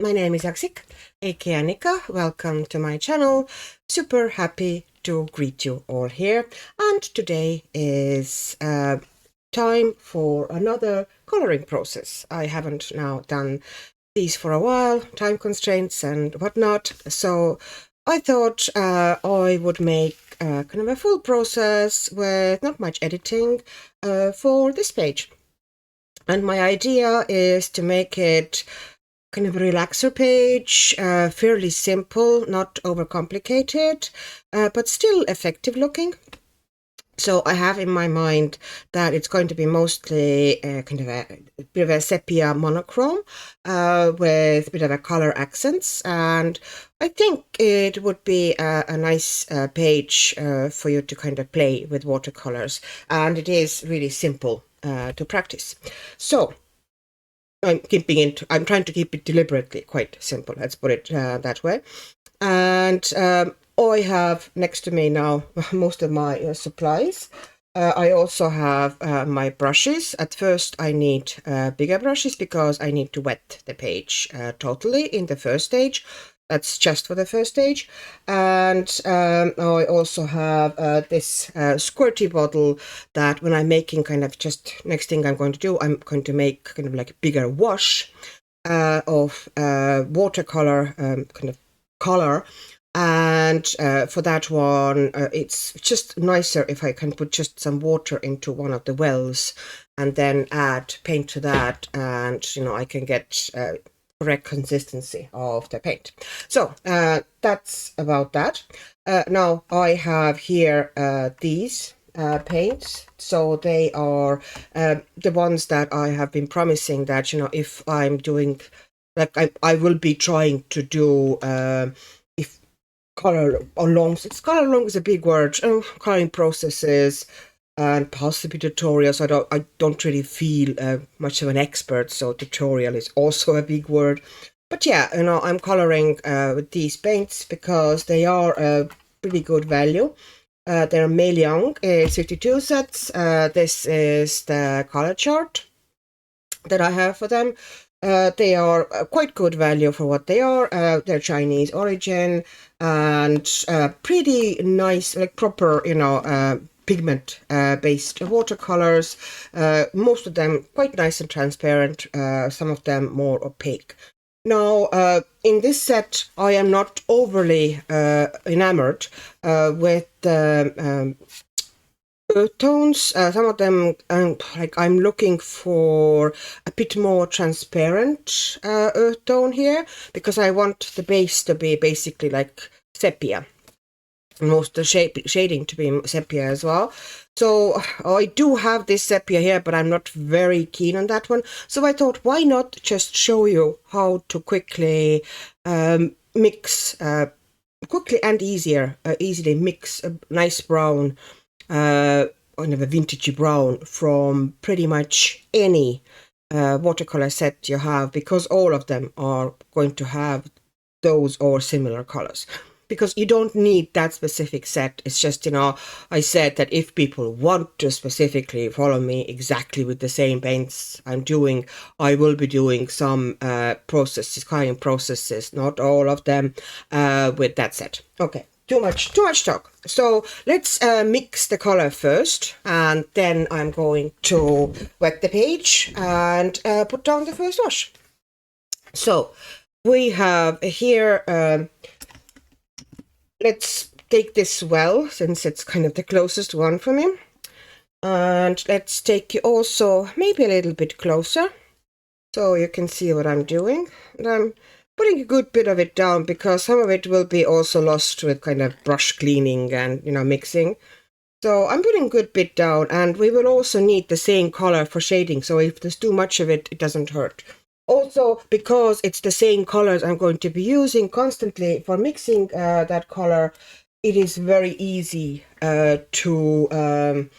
my name is Aksik, aka Annika. Welcome to my channel. Super happy to greet you all here. And today is time for another coloring process. I haven't now done these for a while, time constraints and whatnot. So I thought I would make kind of a full process with not much editing for this page. And my idea is to make it kind of a relaxer page, fairly simple, not overcomplicated, but still effective looking. So I have in my mind that it's going to be mostly kind of a bit of a sepia monochrome with a bit of a color accents, and I think it would be a nice page for you to kind of play with watercolors, and it is really simple to practice. So I'm trying to keep it deliberately quite simple. Let's put it that way. And I have next to me now most of my supplies. I also have my brushes. At first, I need bigger brushes because I need to wet the page totally in the first stage. That's just for the first stage. And I also have this squirty bottle that when I'm making kind of just next thing I'm going to do, I'm going to make kind of like a bigger wash of watercolor kind of color. And for that one, it's just nicer if I can put just some water into one of the wells and then add paint to that, and I can get correct consistency of the paint. So that's about that. Now I have here these paints. So they are the ones that I have been promising that, if I'm doing, like I will be trying to do if color along is a big word, coloring processes and possibly tutorials. I don't really feel much of an expert, so tutorial is also a big word. But yeah, I'm coloring with these paints because they are a pretty good value. They're Meiliang 52 sets. This is the color chart that I have for them. They are quite good value for what they are. They're Chinese origin and pretty nice, like proper, pigment based watercolors. Most of them quite nice and transparent, some of them more opaque. Now, in this set, I am not overly enamored with the earth tones. Some of them, I'm looking for a bit more transparent earth tone here, because I want the base to be basically like sepia. Most of the shading to be sepia as well. So I do have this sepia here, but I'm not very keen on that one. So I thought, why not just show you how to quickly mix, quickly and easily mix a nice brown, kind of a vintagey brown from pretty much any watercolor set you have, because all of them are going to have those or similar colors. Because you don't need that specific set. It's just, I said that if people want to specifically follow me exactly with the same paints I'm doing, I will be doing some coloring processes, not all of them, with that set. Okay, too much talk. So let's mix the color first, and then I'm going to wet the page and put down the first wash. So we have here, let's take this well, since it's kind of the closest one for me. And let's take you also maybe a little bit closer, so you can see what I'm doing. And I'm putting a good bit of it down, because some of it will be also lost with kind of brush cleaning and, mixing. So I'm putting a good bit down, and we will also need the same color for shading. So if there's too much of it, it doesn't hurt. Also, because it's the same colors I'm going to be using constantly for mixing that color, it is very easy to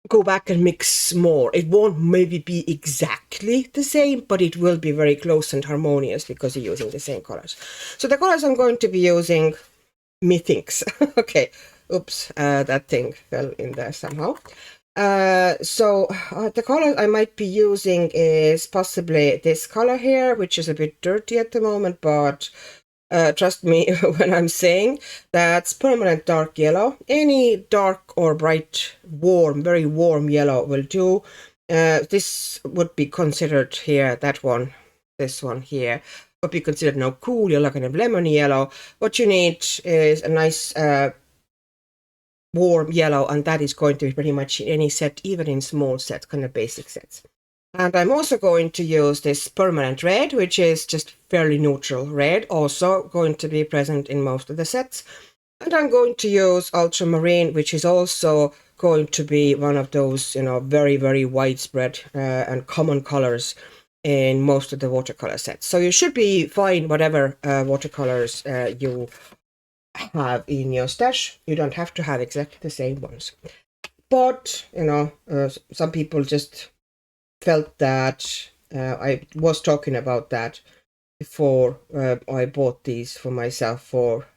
go back and mix more. It won't maybe be exactly the same, but it will be very close and harmonious because you're using the same colors. So the colors I'm going to be using, methinks. Okay, oops, that thing fell in there somehow. The color I might be using is possibly this color here, which is a bit dirty at the moment, but trust me when I'm saying that's permanent dark yellow. Any dark or bright, warm, very warm yellow will do. This would be considered here, that one, this one here, would be considered now cool yellow, kind of lemon yellow. What you need is a nice warm yellow, and that is going to be pretty much in any set, even in small sets, kind of basic sets. And I'm also going to use this permanent red, which is just fairly neutral red, also going to be present in most of the sets. And I'm going to use ultramarine, which is also going to be one of those, very, very widespread and common colors in most of the watercolor sets. So you should be fine whatever watercolors you have in your stash. You don't have to have exactly the same ones. But, some people just felt that I was talking about that before I bought these for myself for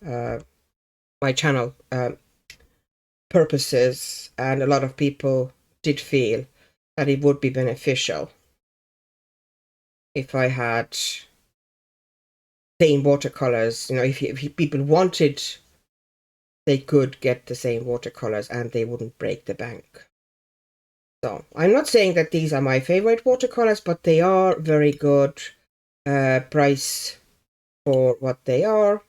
my channel purposes, and a lot of people did feel that it would be beneficial if I had same watercolors. If people wanted, they could get the same watercolors and they wouldn't break the bank. So I'm not saying that these are my favorite watercolors, but they are very good price for what they are.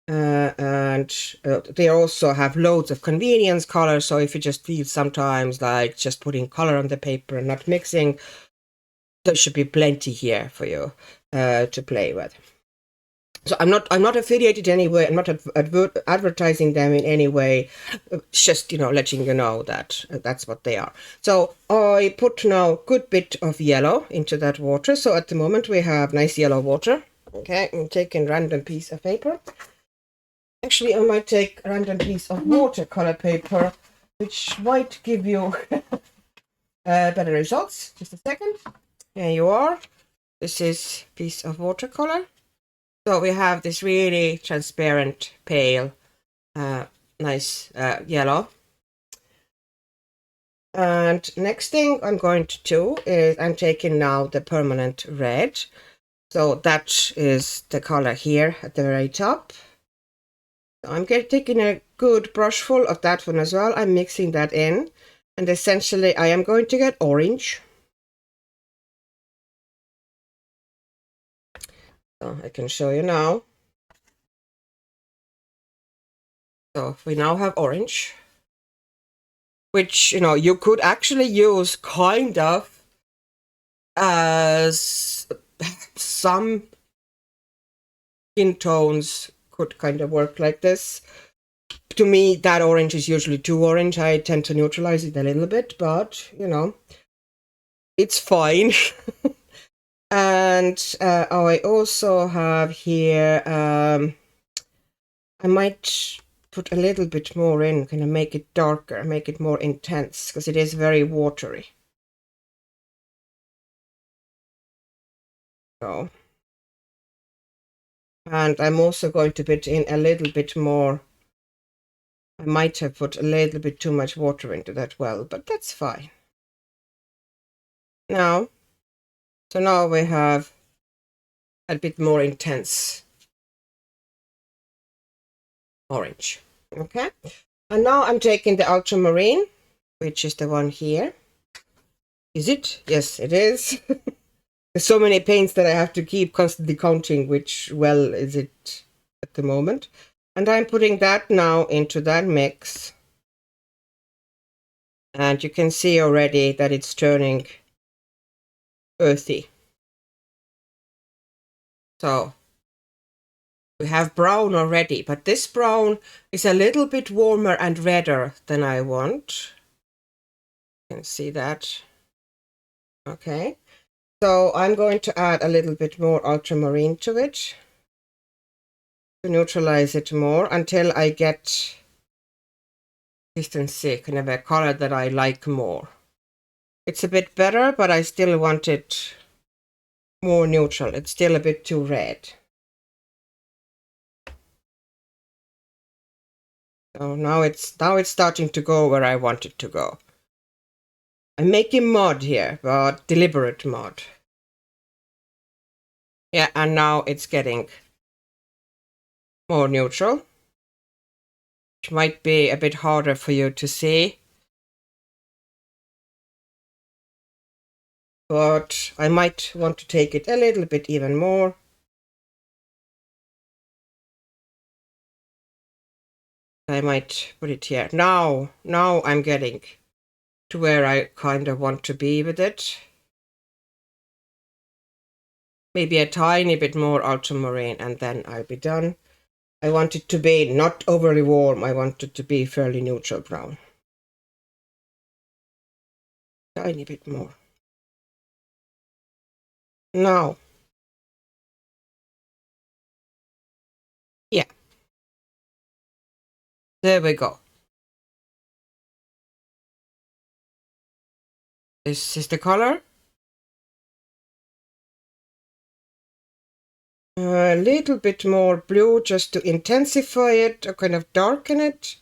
And they also have loads of convenience colors. So if you just feel sometimes like just putting color on the paper and not mixing, there should be plenty here for you to play with. So I'm not affiliated anyway. I'm not advertising them in any way. Just letting you know that that's what they are. So I put now a good bit of yellow into that water. So at the moment we have nice yellow water. Okay, I'm taking a random piece of paper. Actually, I might take a random piece of watercolor paper, which might give you better results. Just a second. Here you are. This is a piece of watercolor. So we have this really transparent, pale, nice yellow. And next thing I'm going to do is I'm taking now the permanent red. So that is the color here at the very top. I'm taking a good brush full of that one as well. I'm mixing that in, and essentially I am going to get orange. So I can show you now. So we now have orange, which you could actually use kind of as some skin tones could kind of work like this. To me, that orange is usually too orange. I tend to neutralize it a little bit, but it's fine. And I also have here, I might put a little bit more in, kind of make it darker, make it more intense, because it is very watery. So, and I'm also going to put in a little bit more. I might have put a little bit too much water into that well, but that's fine. So now we have a bit more intense orange. Okay, and now I'm taking the ultramarine, which is the one here. Is it? Yes, it is. There's so many paints that I have to keep constantly counting which well is it at the moment. And I'm putting that now into that mix. And you can see already that it's turning earthy. So we have brown already, but this brown is a little bit warmer and redder than I want. You can see that. Okay. So I'm going to add a little bit more ultramarine to it to neutralize it more until I get consistency, kind of a color that I like more. It's a bit better, but I still want it more neutral. It's still a bit too red. So now it's starting to go where I want it to go. I'm making mud here, but deliberate mud. Yeah, and now it's getting more neutral, which might be a bit harder for you to see. But I might want to take it a little bit even more. I might put it here. Now I'm getting to where I kind of want to be with it. Maybe a tiny bit more ultramarine and then I'll be done. I want it to be not overly warm. I want it to be fairly neutral brown. Tiny bit more. Now. Yeah. There we go. This is the color. A little bit more blue just to intensify it or kind of darken it.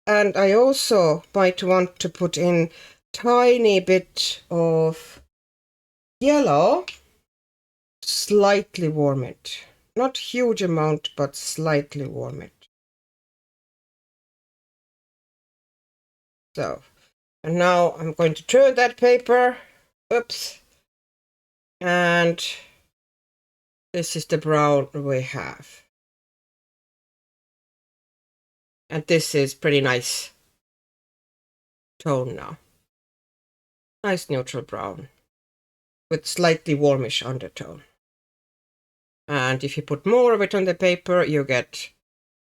And I also might want to put in tiny bit of yellow, slightly warm it. Not huge amount, but slightly warm it. So, and now I'm going to turn that paper. Oops. And this is the brown we have. And this is pretty nice tone now. Nice neutral brown with slightly warmish undertone. And if you put more of it on the paper, you get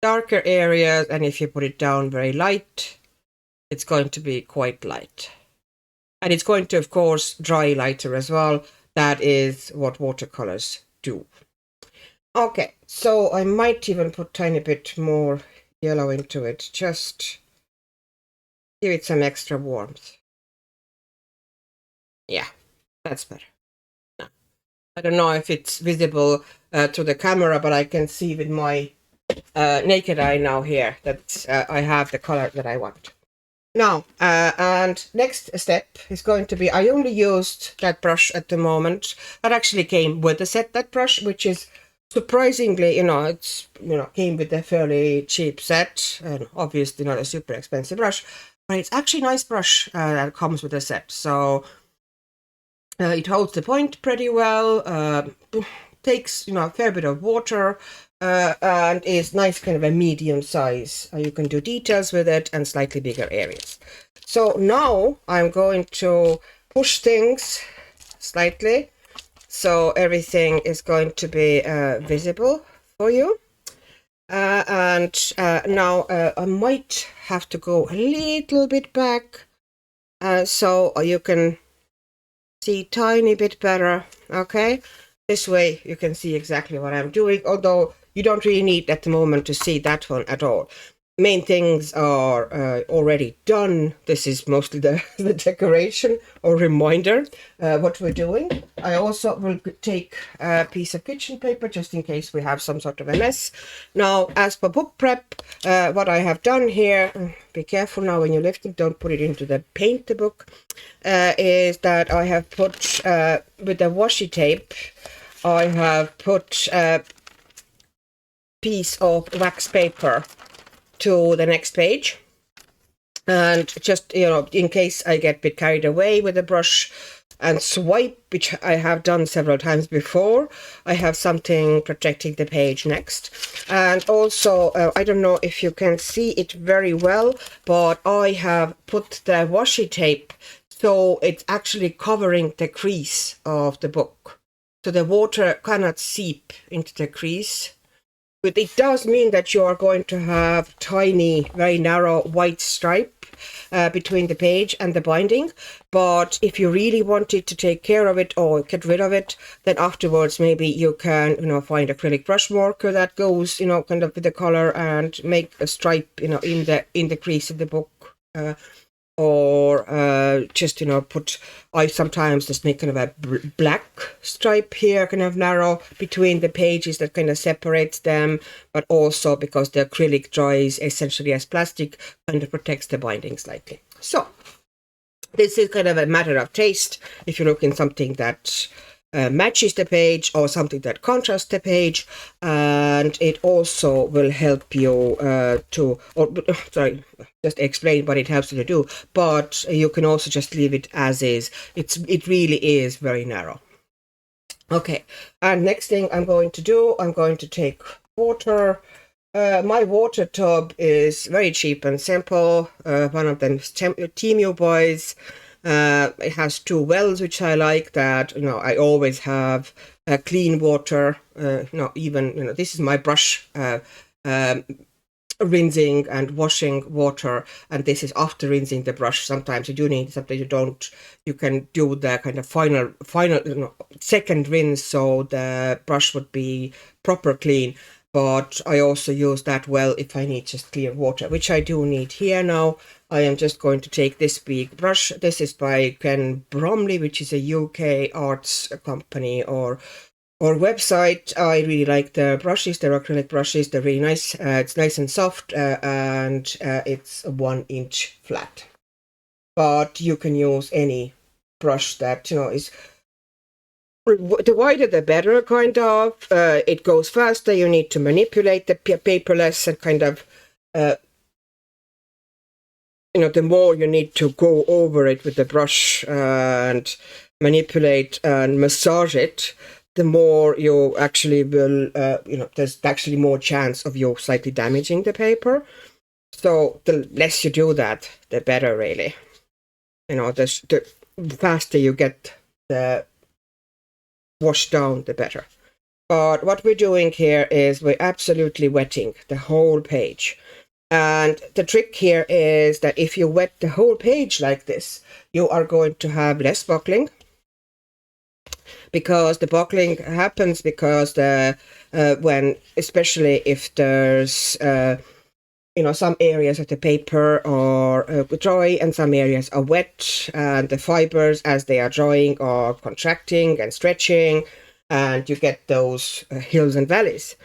darker areas, and if you put it down very light, it's going to be quite light. And it's going to, of course, dry lighter as well. That is what watercolors do. Okay, so I might even put a tiny bit more yellow into it, just give it some extra warmth. Yeah, that's better. No. I don't know if it's visible to the camera, but I can see with my naked eye now here that I have the color that I want. Now, and next step is going to be, I only used that brush at the moment. That actually came with the set, that brush, which is surprisingly, it's, came with a fairly cheap set, and obviously not a super expensive brush, but it's actually a nice brush that comes with a set. So it holds the point pretty well, takes, a fair bit of water, and is nice, kind of a medium size. You can do details with it and slightly bigger areas. So now I'm going to push things slightly, so everything is going to be visible for you. And now I might have to go a little bit back so you can see tiny bit better. Okay, this way you can see exactly what I'm doing, although you don't really need at the moment to see that one at all. Main things are already done. This is mostly the decoration or reminder what we're doing. I also will take a piece of kitchen paper just in case we have some sort of a mess. Now, as for book prep, what I have done here, be careful now when you lift it, don't put it into the paint the book, is that I have put, with the washi tape, I have put a piece of wax paper to the next page, and just in case I get a bit carried away with the brush and swipe, which I have done several times before, I have something protecting the page next. And also I don't know if you can see it very well, but I have put the washi tape so it's actually covering the crease of the book, so the water cannot seep into the crease. But it does mean that you are going to have tiny, very narrow white stripe between the page and the binding. But if you really wanted to take care of it or get rid of it, then afterwards maybe you can, find acrylic brush marker that goes, kind of with the color and make a stripe, in the crease of the book. Or just put, I sometimes just make kind of a black stripe here, kind of narrow between the pages that kind of separates them, but also because the acrylic dries essentially as plastic, kind of protects the binding slightly. So This is kind of a matter of taste. If you look in something that matches the page or something that contrasts the page, and it also will help you sorry, just explain what it helps you to do, but you can also just leave it as is. It really is very narrow. Okay, and next thing I'm going to do, I'm going to take water. My water tub is very cheap and simple. One of them is Temu Boys. It has 2 wells, which I like. That I always have clean water. Even this is my brush rinsing and washing water, and this is after rinsing the brush. Sometimes you do need, sometimes you don't. You can do the kind of final second rinse, so the brush would be proper clean. But I also use that well if I need just clear water, which I do need here now. I am just going to take this big brush. This is by Ken Bromley, which is a UK arts company or website. I really like the brushes. They're acrylic brushes. They're really nice. It's nice and soft, and it's 1 inch flat. But you can use any brush that is. The wider the better, kind of. It goes faster. You need to manipulate the paper less, and kind of, the more you need to go over it with the brush and manipulate and massage it, the more you actually will, there's actually more chance of you slightly damaging the paper. So the less you do that, the better, really. The faster you get the wash down, the better. But what we're doing here is we're absolutely wetting the whole page. And the trick here is that if you wet the whole page like this, you are going to have less buckling. Because the buckling happens because especially if there's some areas of the paper are dry and some areas are wet, and the fibers as they are drying are contracting and stretching, and you get those hills and valleys.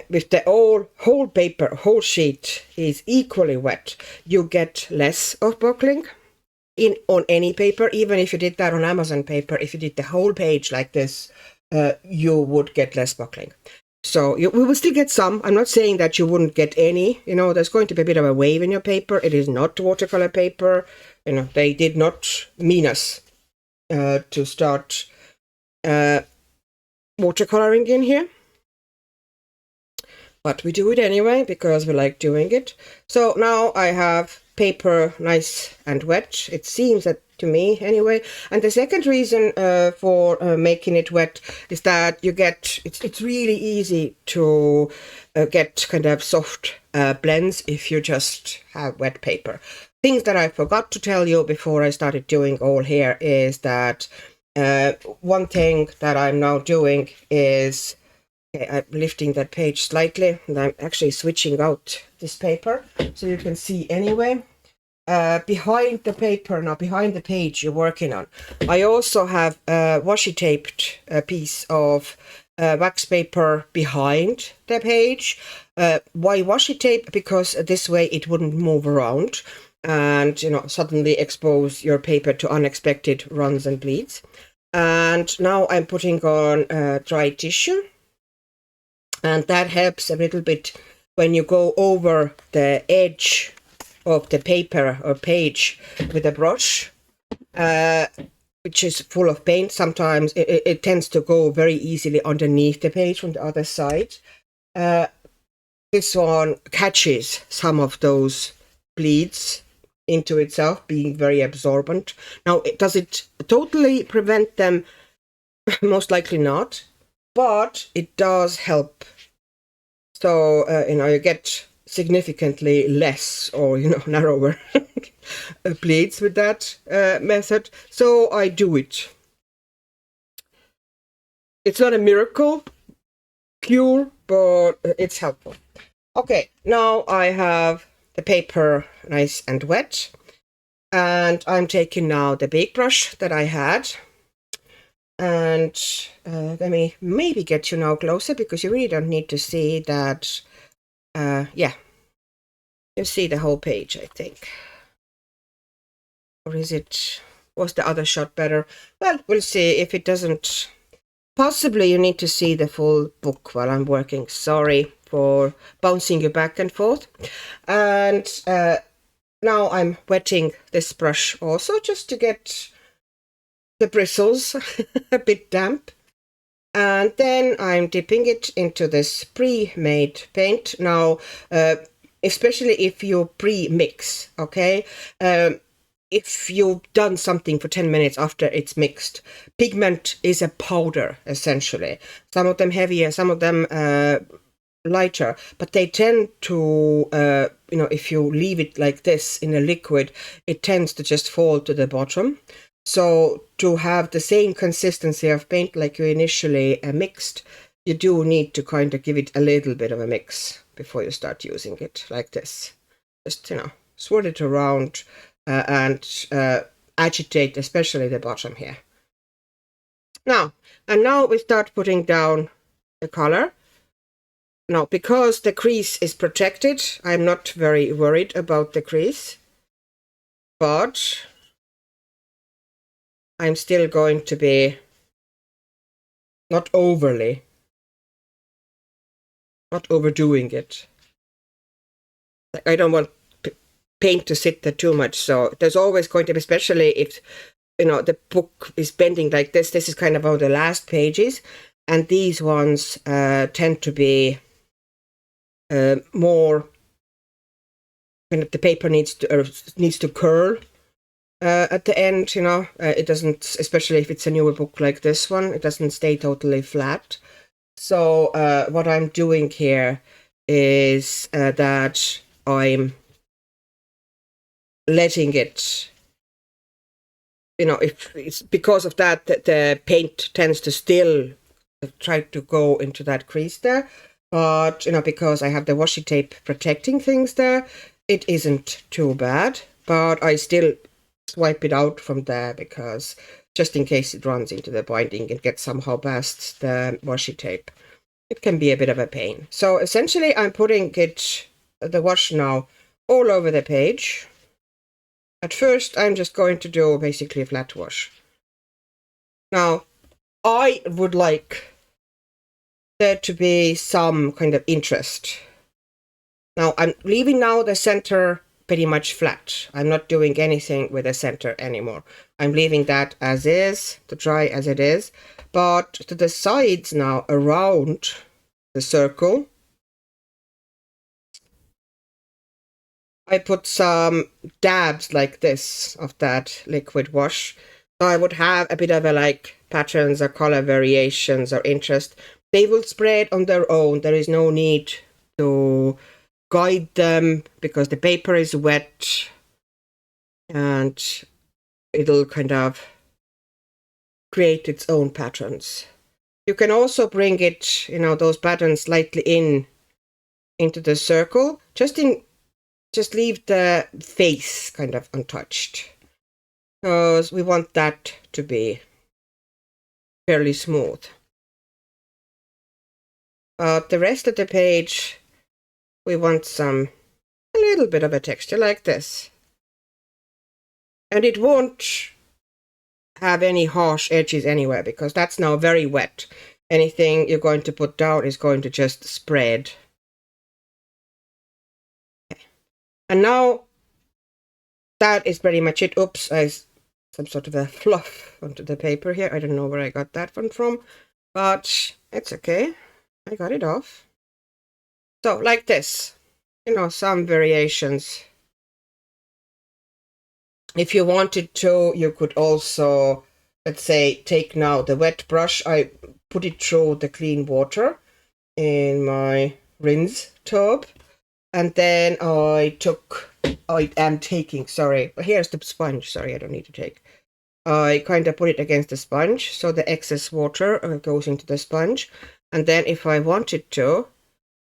If the whole paper, whole sheet is equally wet, you get less of buckling on any paper. Even if you did that on Amazon paper, if you did the whole page like this, you would get less buckling. So we will still get some. I'm not saying that you wouldn't get any. There's going to be a bit of a wave in your paper. It is not watercolor paper. They did not mean us to start watercoloring in here. But we do it anyway because we like doing it. So now I have paper nice and wet. It seems that to me anyway. And the second reason for making it wet is that you get, it's really easy to get kind of soft blends if you just have wet paper. Things that I forgot to tell you before I started doing all here is that one thing that I'm now doing is, I'm lifting that page slightly, and I'm actually switching out this paper so you can see anyway. Behind the paper, now behind the page you're working on, I also have a washi taped piece of wax paper behind the page. Why washi tape? Because this way it wouldn't move around and suddenly expose your paper to unexpected runs and bleeds. And now I'm putting on dry tissue. And that helps a little bit when you go over the edge of the paper or page with a brush, which is full of paint. Sometimes it tends to go very easily underneath the page from the other side. This one catches some of those bleeds into itself, being very absorbent. Now, does it totally prevent them? Most likely not, but it does help. So, you get significantly less or, narrower bleeds with that method. So I do it. It's not a miracle cure, but it's helpful. Okay, now I have the paper nice and wet. And I'm taking now the big brush that I had. And let me maybe get you now closer because you really don't need to see that. Yeah, you see the whole page, I think. Or was the other shot better? Well, we'll see. If it doesn't, possibly you need to see the full book while I'm working. Sorry for bouncing you back and forth. And now I'm wetting this brush also, just to get the bristles a bit damp. And then I'm dipping it into this pre-made paint. Now, especially if you pre-mix, okay? If you've done something for 10 minutes after it's mixed, pigment is a powder, essentially. Some of them heavier, some of them lighter, but they tend to, if you leave it like this in a liquid, it tends to just fall to the bottom. So to have the same consistency of paint like you initially mixed, you do need to kind of give it a little bit of a mix before you start using it like this. Just, swirl it around and agitate especially the bottom here. Now we start putting down the color. Now, because the crease is protected, I'm not very worried about the crease, but I'm still going to be not overdoing it. I don't want paint to sit there too much, so there's always going to be, especially if the book is bending like this. This is kind of how the last pages, and these ones tend to be more kind of, the paper needs to curl at the end. It doesn't, especially if it's a newer book like this one, it doesn't stay totally flat. So what I'm doing here is that I'm letting it, if it's because of that the paint tends to still try to go into that crease there. But, because I have the washi tape protecting things there, it isn't too bad. But I still swipe it out from there, because just in case it runs into the binding and gets somehow past the washi tape, it can be a bit of a pain. So essentially I'm putting the wash now all over the page. At first I'm just going to do basically a flat wash. Now, I would like there to be some kind of interest. Now I'm leaving now the center pretty much flat. I'm not doing anything with the center anymore. I'm leaving that as is, to dry as it is. But to the sides now, around the circle, I put some dabs like this of that liquid wash. So I would have a bit of a patterns or color variations or interest. They will spread on their own. There is no need to guide them, because the paper is wet and it'll kind of create its own patterns. You can also bring it, those patterns slightly into the circle. Just leave the face kind of untouched, because we want that to be fairly smooth. But the rest of the page, we want a little bit of a texture like this. And it won't have any harsh edges anywhere, because that's now very wet. Anything you're going to put down is going to just spread. Okay. And now that is pretty much it. Oops, some sort of a fluff onto the paper here. I don't know where I got that one from, but it's okay. I got it off. So like this, some variations. If you wanted to, you could also, let's say, take now the wet brush. I put it through the clean water in my rinse tub. And then here's the sponge. Sorry, I don't need to take. I kind of put it against the sponge, so the excess water goes into the sponge. And then if I wanted to,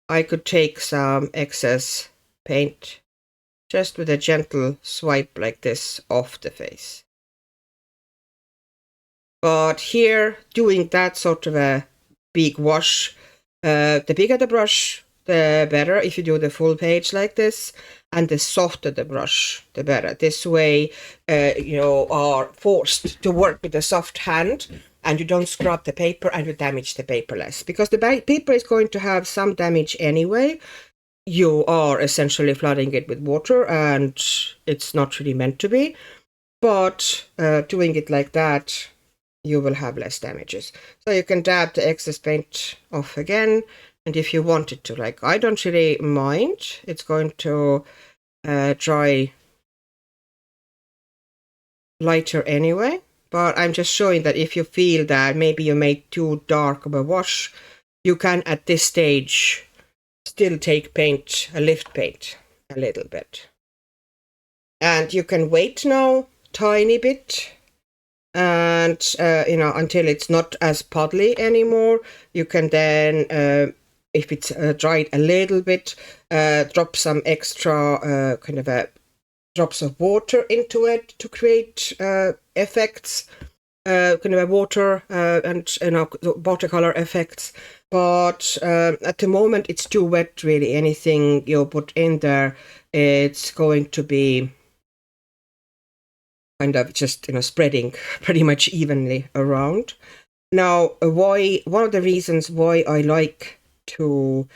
I could take some excess paint, just with a gentle swipe like this off the face. But here, doing that sort of a big wash, the bigger the brush, the better if you do the full page like this, and the softer the brush, the better. This way you are forced to work with a soft hand, and you don't scrub the paper and you damage the paper less, because the paper is going to have some damage anyway. You are essentially flooding it with water, and it's not really meant to be. But doing it like that, you will have less damages. So you can dab the excess paint off again, and if you wanted to, like, I don't really mind. It's going to dry lighter anyway, but I'm just showing that if you feel that maybe you made too dark of a wash, you can at this stage still take paint, lift paint a little bit. And you can wait now tiny bit, and until it's not as puddly anymore. You can then if it's dried a little bit, drop some extra kind of drops of water into it to create effects, kind of a water and watercolor effects. But at the moment it's too wet, really. Anything you put in there, it's going to be kind of just spreading pretty much evenly around. Now, one of the reasons why I like to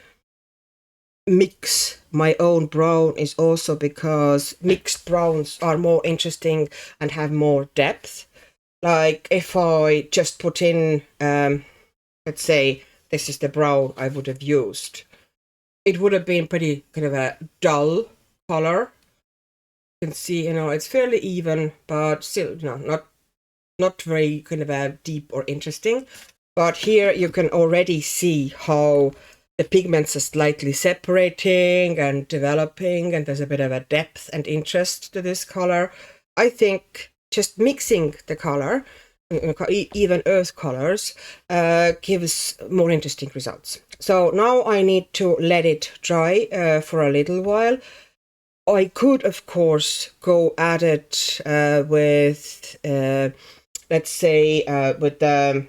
mix my own brown is also because mixed browns are more interesting and have more depth. Like if I just put in, let's say this is the brown I would have used, it would have been pretty kind of a dull color. You can see, it's fairly even, but still, not very kind of a deep or interesting. But here you can already see how the pigments are slightly separating and developing, and there's a bit of a depth and interest to this color. I think just mixing the color, even earth colors, gives more interesting results. So now I need to let it dry for a little while. I could, of course, go at it with, let's say, with the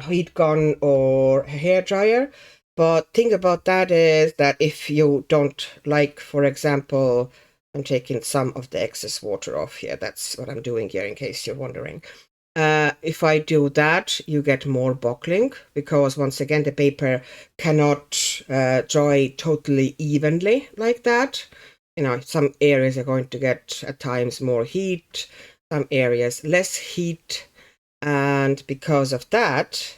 heat gun or hair dryer. But thing about that is that if you don't like, for example, I'm taking some of the excess water off here. That's what I'm doing here, in case you're wondering. If I do that, you get more buckling, because once again the paper cannot dry totally evenly like that. Some areas are going to get at times more heat, some areas less heat, and because of that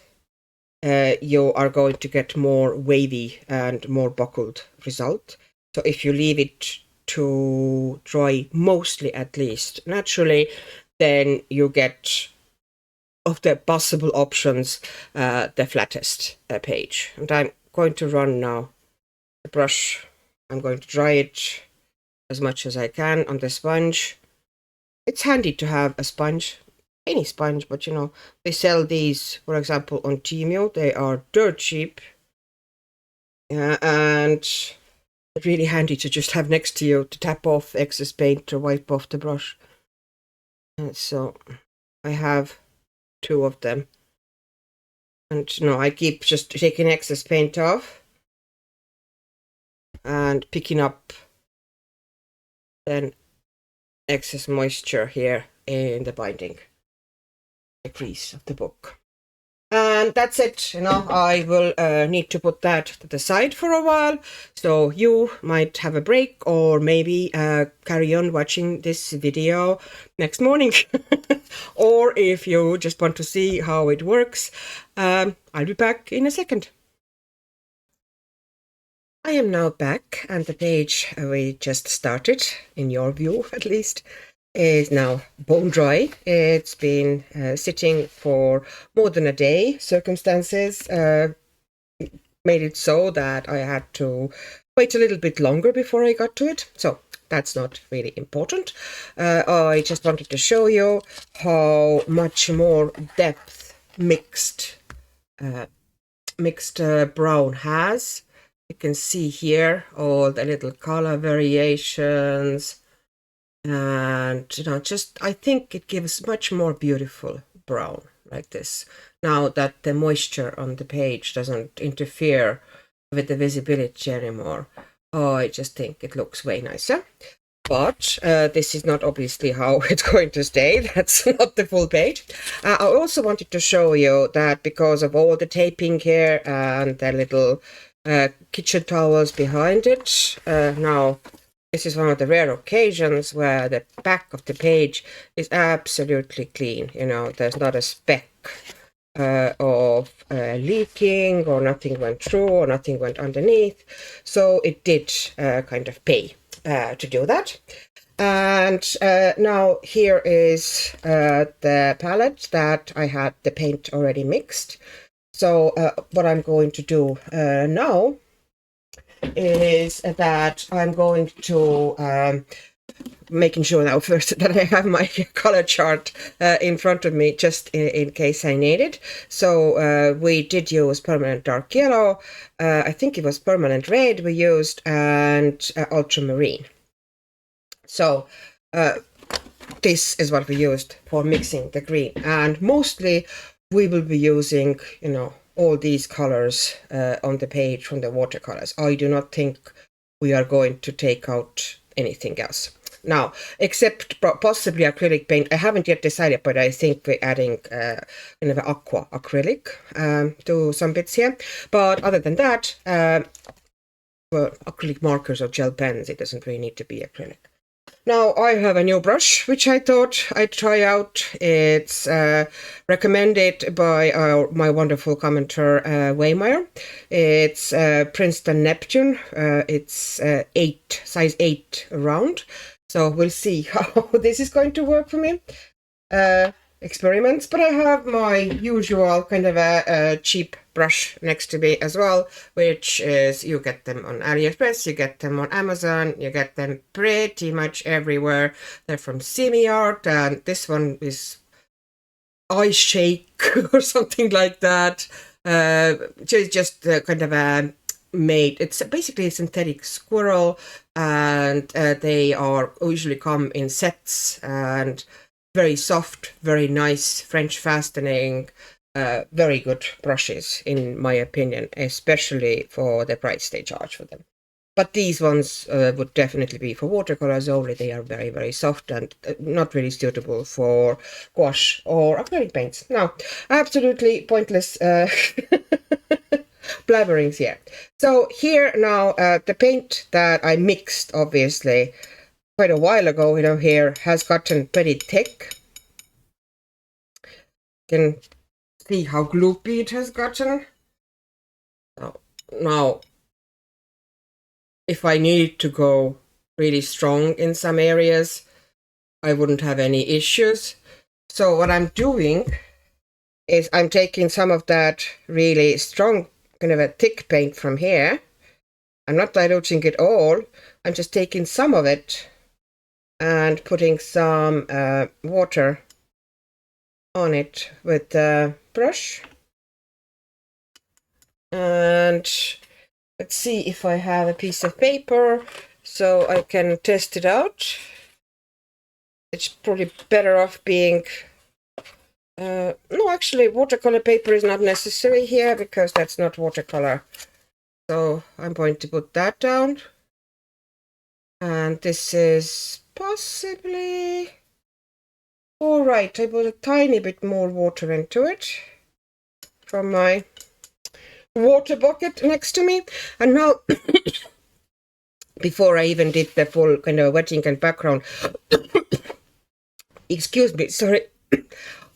you are going to get more wavy and more buckled result. So if you leave it to dry mostly, at least naturally, then you get, of the possible options, the flattest page. And I'm going to run now the brush. I'm going to dry it as much as I can on the sponge. It's handy to have a sponge, any sponge, but they sell these, for example, on Temu. They are dirt cheap, and really handy to just have next to you to tap off excess paint or wipe off the brush. And so I have 2 of them, and I keep just taking excess paint off and picking up then excess moisture here in the binding, the crease of the book. And that's it. I will need to put that to the side for a while, so you might have a break, or maybe carry on watching this video next morning. Or if you just want to see how it works, I'll be back in a second. I am now back, and the page we just started, in your view at least, is now bone dry. It's been sitting for more than a day. Circumstances made it so that I had to wait a little bit longer before I got to it. So that's not really important. I just wanted to show you how much more depth mixed brown has. You can see here all the little color variations, and just I think it gives much more beautiful brown like this, now that the moisture on the page doesn't interfere with the visibility anymore. Oh, I just think it looks way nicer. But this is not obviously how it's going to stay. That's not the full page. I also wanted to show you that because of all the taping here and the little kitchen towels behind it, now this is one of the rare occasions where the back of the page is absolutely clean. You know, there's not a speck of leaking, or nothing went through, or nothing went underneath. So it did kind of pay to do that. And now here is the palette that I had the paint already mixed. So what I'm going to do now is that I'm going to making sure now first that I have my color chart in front of me, just in case I need it. So we did use permanent dark yellow, I think it was permanent red we used, and ultramarine. So this is what we used for mixing the green, and mostly we will be using, you know, all these colors on the page from the watercolors. I do not think we are going to take out anything else now, except possibly acrylic paint. I haven't yet decided, but I think we're adding kind of aqua acrylic to some bits here. But other than that, well, acrylic markers or gel pens, it doesn't really need to be acrylic. Now I have a new brush, which I thought I'd try out. It's recommended by my wonderful commenter, Meiliang. It's Princeton Neptune. It's size 8 round. So we'll see how this is going to work for me. Experiments, but I have my usual kind of a cheap brush next to me as well, which is, you get them on AliExpress, you get them on Amazon, you get them pretty much everywhere. They're from Semi-Art, and this one is Ice Shake or something like that. Just kind of a made, it's basically a synthetic squirrel, and they are usually come in sets, and very soft, very nice French fastening, very good brushes in my opinion, especially for the price they charge for them. But these ones would definitely be for watercolors only. They are very, very soft and not really suitable for gouache or acrylic paints. No, absolutely pointless blabberings here. So here now, the paint that I mixed, obviously, quite a while ago, you know, here has gotten pretty thick. You can see how gloopy it has gotten. Now, if I needed to go really strong in some areas, I wouldn't have any issues. So what I'm doing is I'm taking some of that really strong, kind of a thick paint from here. I'm not diluting it all. I'm just taking some of it and putting some water on it with the brush. And let's see if I have a piece of paper so I can test it out. It's probably better off being... no, actually, watercolor paper is not necessary here because that's not watercolor. So I'm going to put that down. And this is possibly... all right, I put a tiny bit more water into it from my water bucket next to me. And now, before I even did the full kind of wetting and background, excuse me, sorry,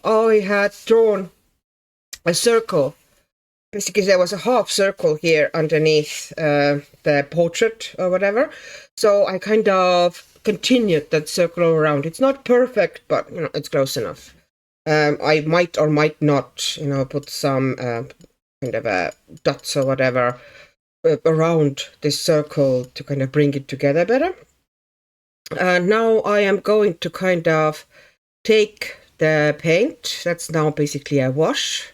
I had drawn a circle. Basically, there was a half circle here underneath the portrait or whatever. So I kind of continued that circle around. It's not perfect, but, you know, it's close enough. I might or might not, you know, put some kind of a dots or whatever around this circle to kind of bring it together better. And now I am going to kind of take the paint, that's now basically a wash,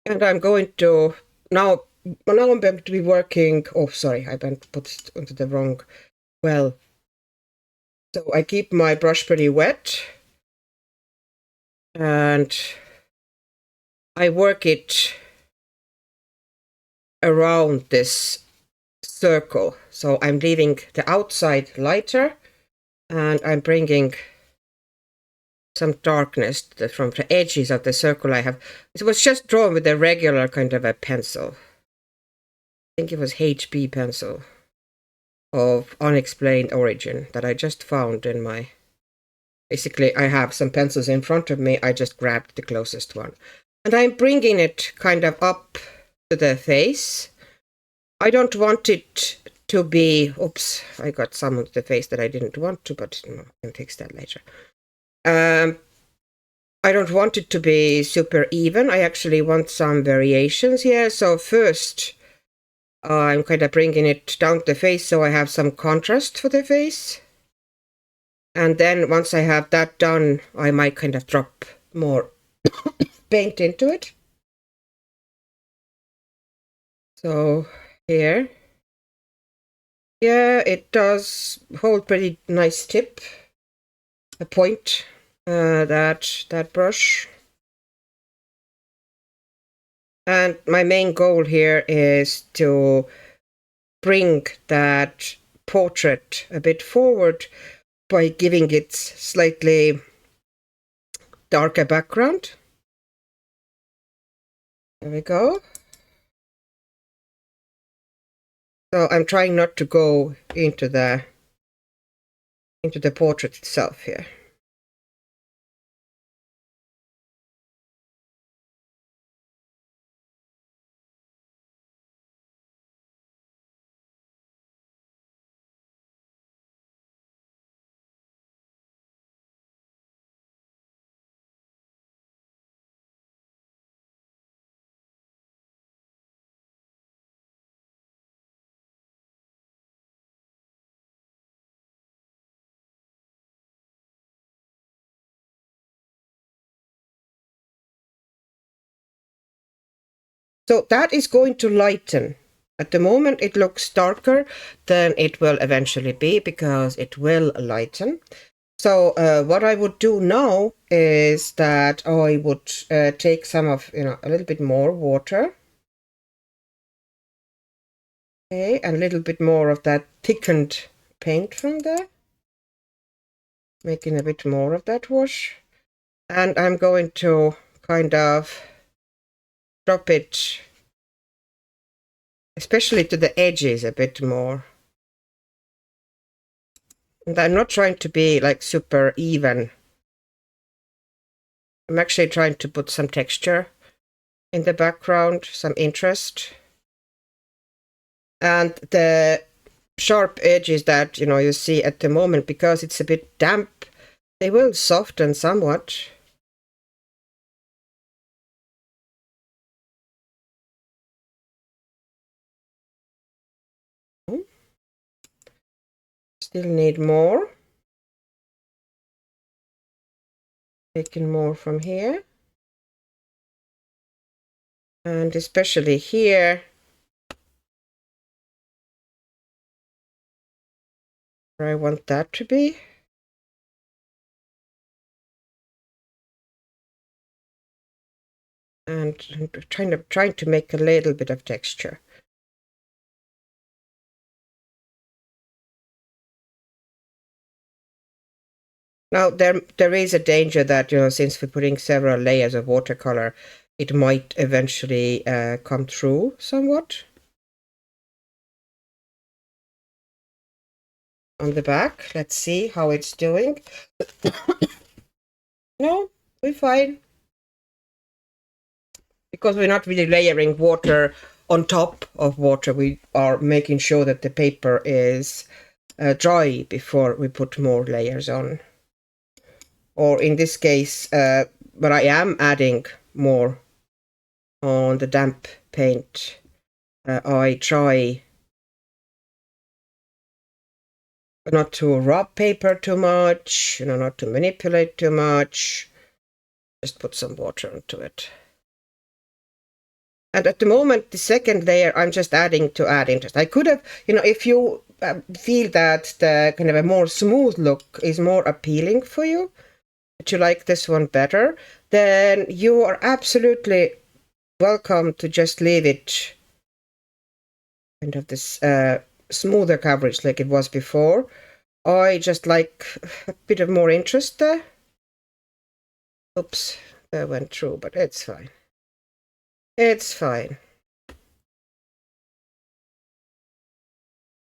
and I'm going to now I'm going to be working... oh, sorry, I put it onto the wrong well. So I keep my brush pretty wet and I work it around this circle. So I'm leaving the outside lighter, and I'm bringing some darkness from the edges of the circle I have. It was just drawn with a regular kind of a pencil. I think it was HB pencil of unexplained origin that I just found in my... Basically, I have some pencils in front of me. I just grabbed the closest one. And I'm bringing it kind of up to the face. I don't want it to be... Oops, I got some of the face that I didn't want to, but I can fix that later. I don't want it to be super even. I actually want some variations here. So first, I'm kind of bringing it down the face so I have some contrast for the face. And then once I have that done, I might kind of drop more paint into it. So here. Yeah, it does hold pretty nice tip. A point. That brush. And my main goal here is to bring that portrait a bit forward by giving it slightly darker background. There we go. So I'm trying not to go into the portrait itself here. So that is going to lighten. At the moment it looks darker than it will eventually be because it will lighten. So what I would do now is that I would take some of, a little bit more water. Okay, and a little bit more of that thickened paint from there. Making a bit more of that wash. And I'm going to kind of drop it, especially to the edges a bit more. And I'm not trying to be like super even. I'm actually trying to put some texture in the background, some interest. And the sharp edges that, you see at the moment, because it's a bit damp, they will soften somewhat. Still need more. Taking more from here. And especially here, where I want that to be. And trying to make a little bit of texture. Now, there is a danger that, since we're putting several layers of watercolor, it might eventually come through somewhat. On the back, let's see how it's doing. No, we're fine. Because we're not really layering water on top of water, we are making sure that the paper is dry before we put more layers on. Or in this case, but I am adding more on the damp paint. I try not to rub paper too much, not to manipulate too much. Just put some water into it. And at the moment, the second layer, I'm just adding to add interest. I could have, if you feel that the kind of a more smooth look is more appealing for you, that you like this one better, then you are absolutely welcome to just leave it kind of this smoother coverage like it was before. I just like a bit of more interest there. Oops, that went through, but it's fine. It's fine.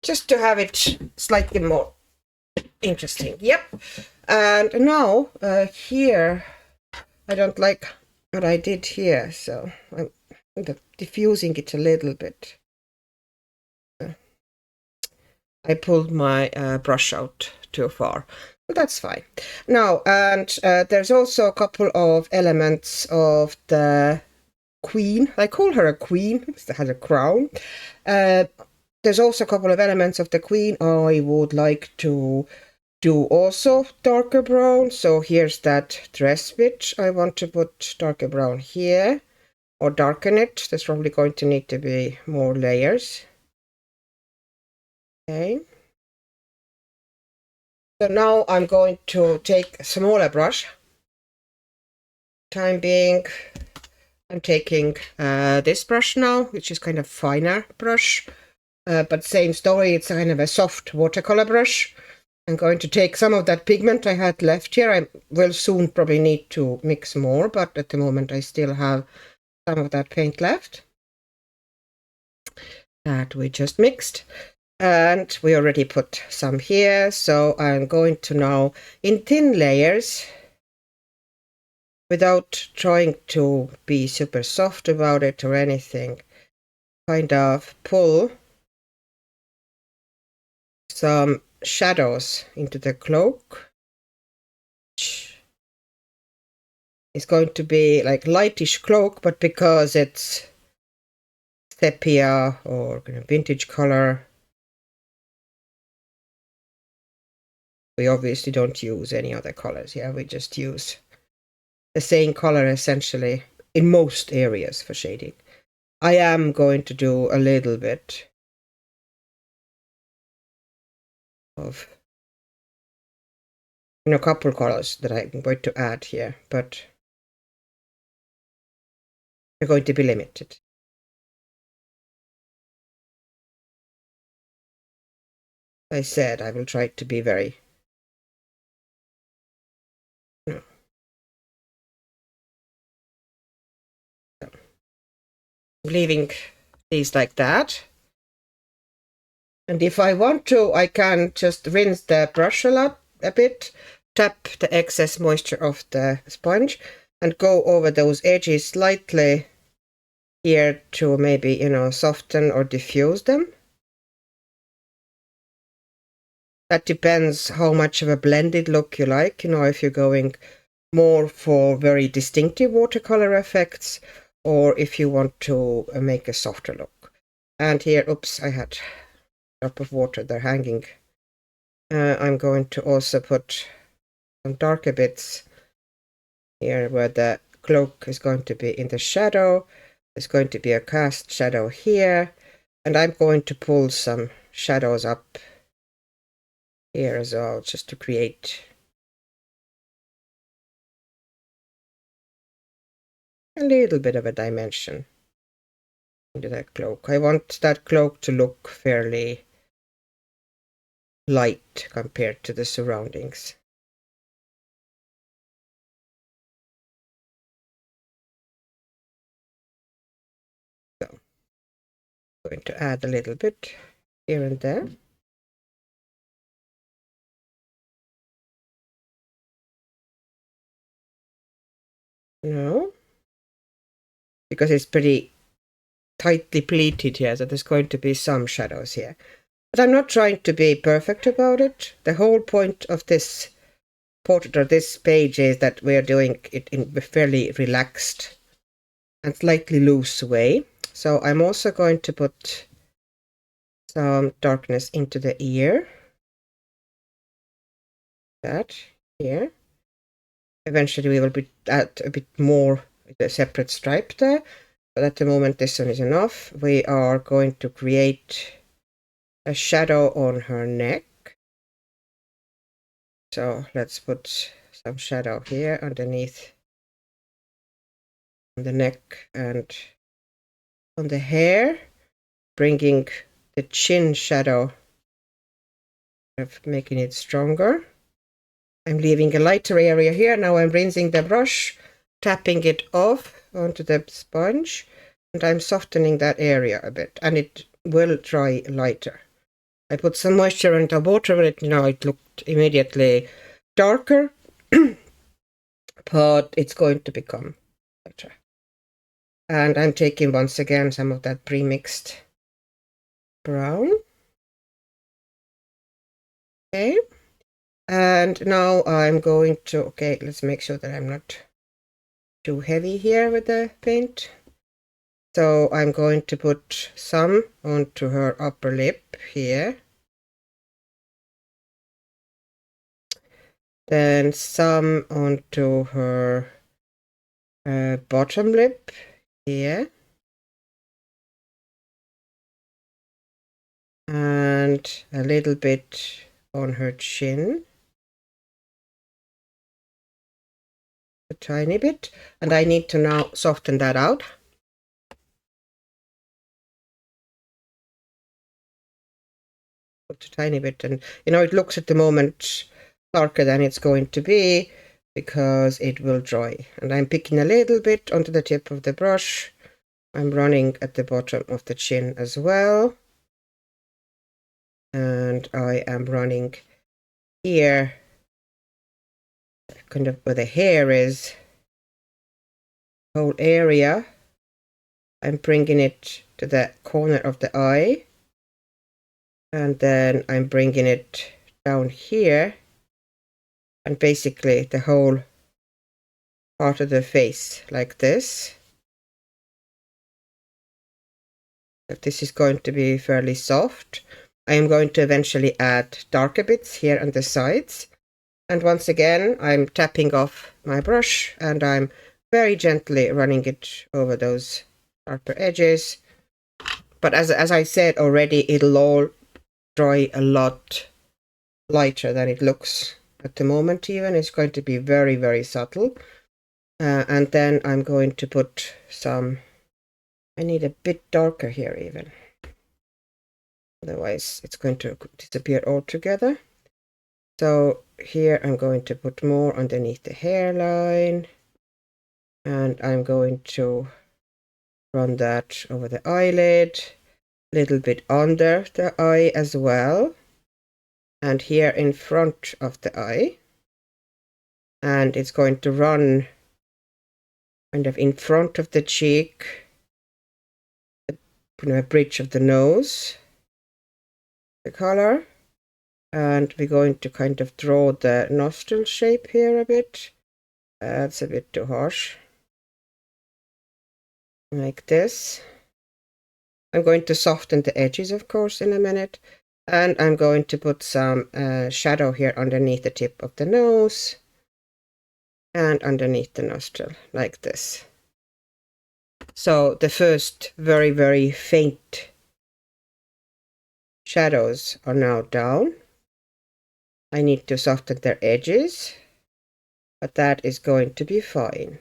Just to have it slightly more interesting. Yep. And now here, I don't like what I did here, so I'm diffusing it a little bit. I pulled my brush out too far. But that's fine. Now, and there's also a couple of elements of the queen. I call her a queen because it has a crown. There's also a couple of elements of the queen I would like to do also darker brown. So here's that dress bit. I want to put darker brown here or darken it. There's probably going to need to be more layers. Okay. So now I'm going to take a smaller brush. Time being, I'm taking this brush now, which is kind of finer brush, but same story, it's kind of a soft watercolor brush. I'm going to take some of that pigment I had left here. I will soon probably need to mix more, but at the moment I still have some of that paint left that we just mixed. And we already put some here, so I'm going to now, in thin layers, without trying to be super soft about it or anything, kind of pull some shadows into the cloak. It's going to be like lightish cloak, but because it's sepia or kind of vintage color, we obviously don't use any other colors. Yeah, we just use the same color essentially in most areas for shading. I am going to do a little bit of a couple colors that I'm going to add here, but they're going to be limited. I said I will try to be very leaving these like that. And if I want to, I can just rinse the brush a bit, tap the excess moisture off the sponge, and go over those edges slightly here to maybe, soften or diffuse them. That depends how much of a blended look you like. If you're going more for very distinctive watercolor effects, or if you want to make a softer look. And here, oops, I had a drop of water there hanging. I'm going to also put some darker bits here where the cloak is going to be in the shadow. There's going to be a cast shadow here, and I'm going to pull some shadows up here as well, just to create a little bit of a dimension into that cloak. I want that cloak to look fairly light compared to the surroundings. So I'm going to add a little bit here and there. No, because it's pretty tightly pleated here, so there's going to be some shadows here. But I'm not trying to be perfect about it. The whole point of this portrait or this page is that we are doing it in a fairly relaxed and slightly loose way. So I'm also going to put some darkness into the ear. That here. Eventually we will add a bit more with a separate stripe there. But at the moment this one is enough. We are going to create a shadow on her neck. So let's put some shadow here underneath on the neck and on the hair, bringing the chin shadow, of making it stronger. I'm leaving a lighter area here. Now I'm rinsing the brush, tapping it off onto the sponge, and I'm softening that area a bit, and it will dry lighter. I put some moisture in the water, and it looked immediately darker, but it's going to become lighter. And I'm taking once again some of that pre-mixed brown. Okay. And now I'm going to, okay, let's make sure that I'm not too heavy here with the paint. So I'm going to put some onto her upper lip here. Then some onto her bottom lip here. And a little bit on her chin. A tiny bit. And I need to now soften that out. A tiny bit, and it looks at the moment darker than it's going to be because it will dry. And I'm picking a little bit onto the tip of the brush. I'm running at the bottom of the chin as well, and I am running here, kind of where the hair is, whole area. I'm bringing it to the corner of the eye, and then I'm bringing it down here, and basically the whole part of the face like this. But this is going to be fairly soft. I am going to eventually add darker bits here on the sides. And once again, I'm tapping off my brush and I'm very gently running it over those sharper edges. But as I said already, it'll all dry a lot lighter than it looks at the moment even. It's going to be very, very subtle. And then I'm going to put some, I need a bit darker here even. Otherwise it's going to disappear altogether. So here I'm going to put more underneath the hairline. And I'm going to run that over the eyelid, a little bit under the eye as well. And here in front of the eye. And it's going to run kind of in front of the cheek, a bridge of the nose, the color, and we're going to kind of draw the nostril shape here a bit. That's a bit too harsh. Like this. I'm going to soften the edges, of course, in a minute, and I'm going to put some shadow here underneath the tip of the nose and underneath the nostril, like this. So the first very, very faint shadows are now down. I need to soften their edges, but that is going to be fine.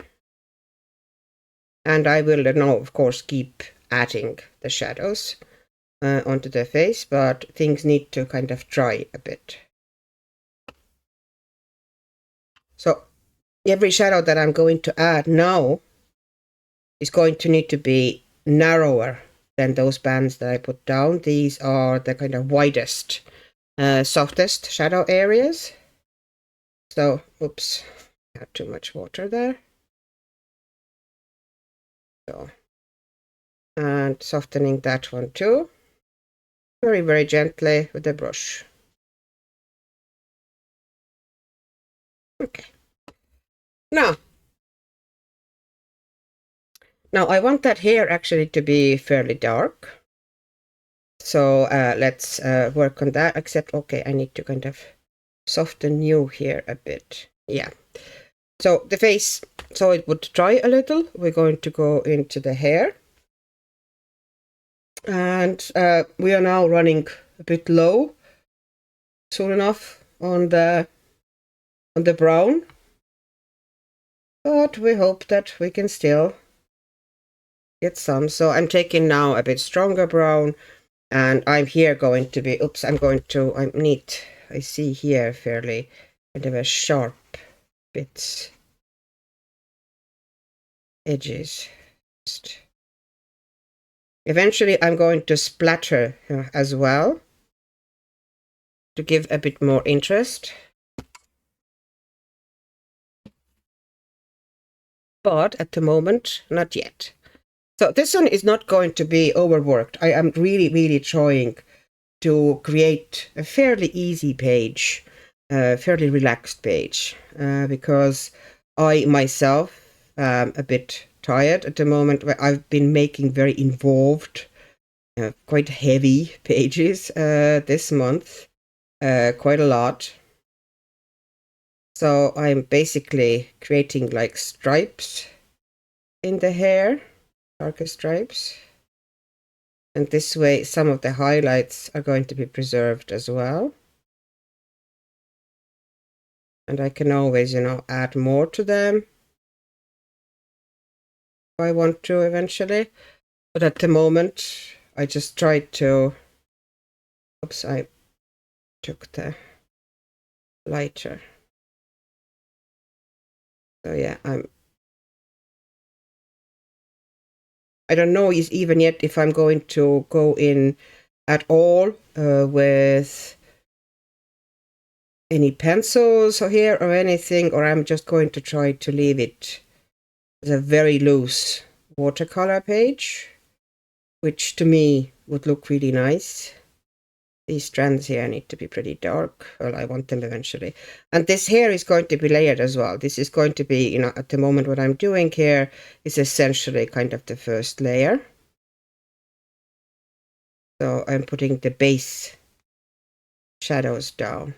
And I will now, of course, keep adding the shadows onto the face, but things need to kind of dry a bit. So every shadow that I'm going to add now is going to need to be narrower than those bands that I put down. These are the kind of widest, softest shadow areas. So, oops, I had too much water there. So, and softening that one too, very, very gently with the brush. Okay. Now I want that hair actually to be fairly dark. So let's work on that, except, okay, I need to kind of soften you here a bit. Yeah. So the face, so it would dry a little. We're going to go into the hair. And we are now running a bit low, soon enough, on the brown. But we hope that we can still get some. So I'm taking now a bit stronger brown, And I'm here going to be, oops, I see here fairly kind of a sharp bits, edges. Eventually I'm going to splatter as well to give a bit more interest. But at the moment, not yet. So this one is not going to be overworked. I am really trying to create a fairly easy page, a fairly relaxed page, because I myself am a bit tired at the moment. I've been making very involved, quite heavy pages this month, quite a lot. So I'm basically creating like stripes in the hair, darker stripes. And this way, some of the highlights are going to be preserved as well. And I can always, add more to them if I want to eventually. But at the moment, I just tried to, oops, I took the lighter. So yeah, I don't know even yet if I'm going to go in at all with any pencils here or anything, or I'm just going to try to leave it as a very loose watercolor page, which to me would look really nice. These strands here need to be pretty dark. Well, I want them eventually. And this hair is going to be layered as well. This is going to be, at the moment what I'm doing here is essentially kind of the first layer. So I'm putting the base shadows down.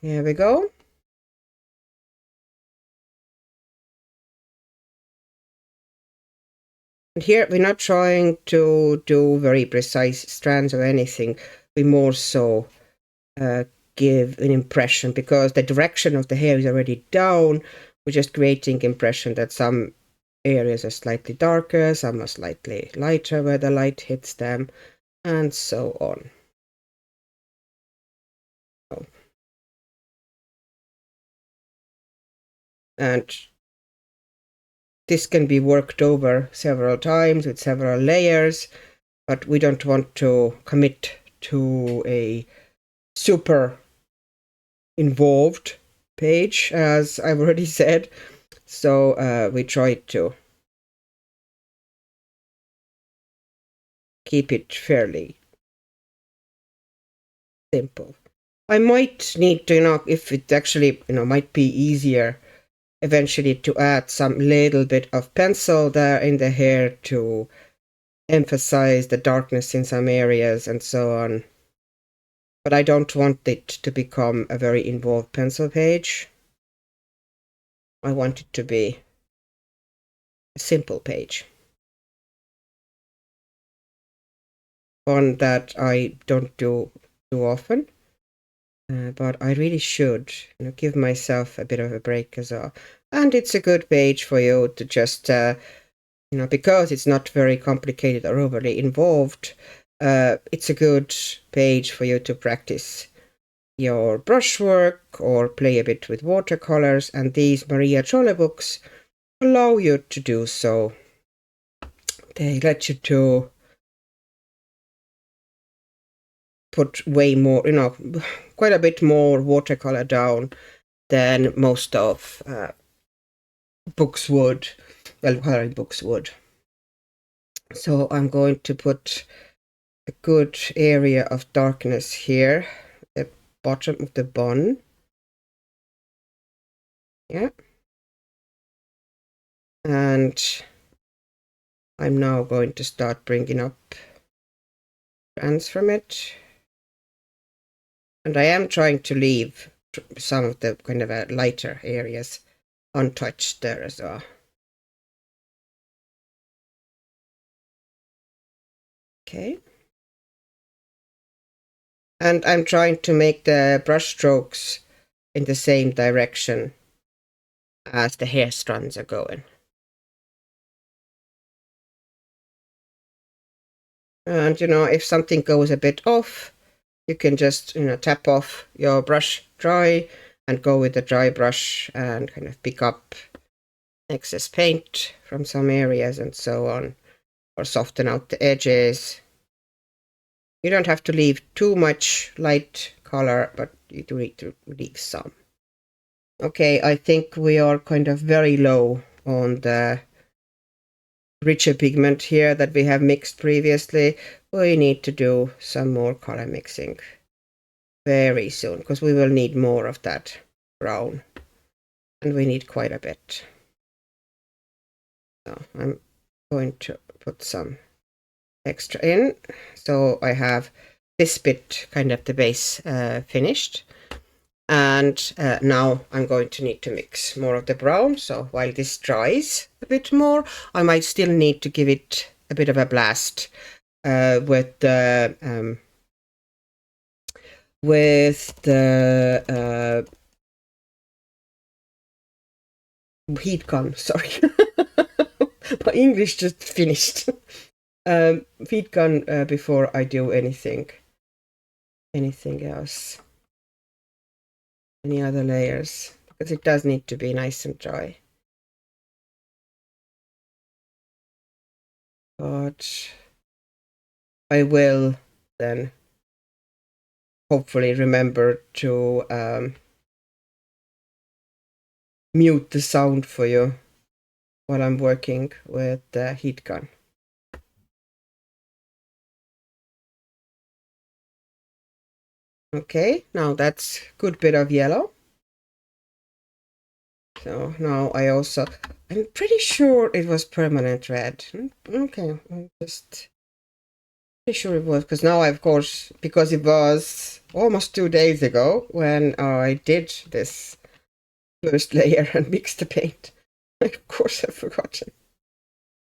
Here we go. And here we're not trying to do very precise strands or anything. We more so give an impression, because the direction of the hair is already down. We're just creating impression that some areas are slightly darker, some are slightly lighter where the light hits them, and so on. And this can be worked over several times with several layers, but we don't want to commit to a super involved page, as I've already said. So we try to keep it fairly simple. I might need to, if it actually, might be easier eventually to add some little bit of pencil there in the hair to emphasize the darkness in some areas and so on. But I don't want it to become a very involved pencil page. I want it to be a simple page. One that I don't do too often. But I really should, give myself a bit of a break as well. And it's a good page for you to just, because it's not very complicated or overly involved, it's a good page for you to practice your brushwork or play a bit with watercolors. And these Maria Trolle books allow you to do so. They let you to put way more, quite a bit more watercolor down than most of books would, well, coloring books would. So I'm going to put a good area of darkness here, the bottom of the bun. Yeah. And I'm now going to start bringing up strands from it. And I am trying to leave some of the kind of lighter areas untouched there as well. Okay. And I'm trying to make the brush strokes in the same direction as the hair strands are going. And if something goes a bit off, you can just tap off your brush dry and go with the dry brush and kind of pick up excess paint from some areas and so on, or soften out the edges. You don't have to leave too much light color, but you do need to leave some. Okay, I think we are kind of very low on the richer pigment here that we have mixed previously. We need to do some more color mixing very soon, because we will need more of that brown, and we need quite a bit. So I'm going to put some extra in. So I have this bit, kind of the base, finished. And now I'm going to need to mix more of the brown. So while this dries a bit more, I might still need to give it a bit of a blast with the heat gun. Sorry, my English just finished. Heat gun before I do anything else. Any other layers, because it does need to be nice and dry. But I will then hopefully remember to mute the sound for you while I'm working with the heat gun. Okay, now that's a good bit of yellow. So now I'm pretty sure it was permanent red. Okay, I'm just pretty sure it was, because now, of course, because it was almost 2 days ago when I did this first layer and mixed the paint. Of course I've forgotten.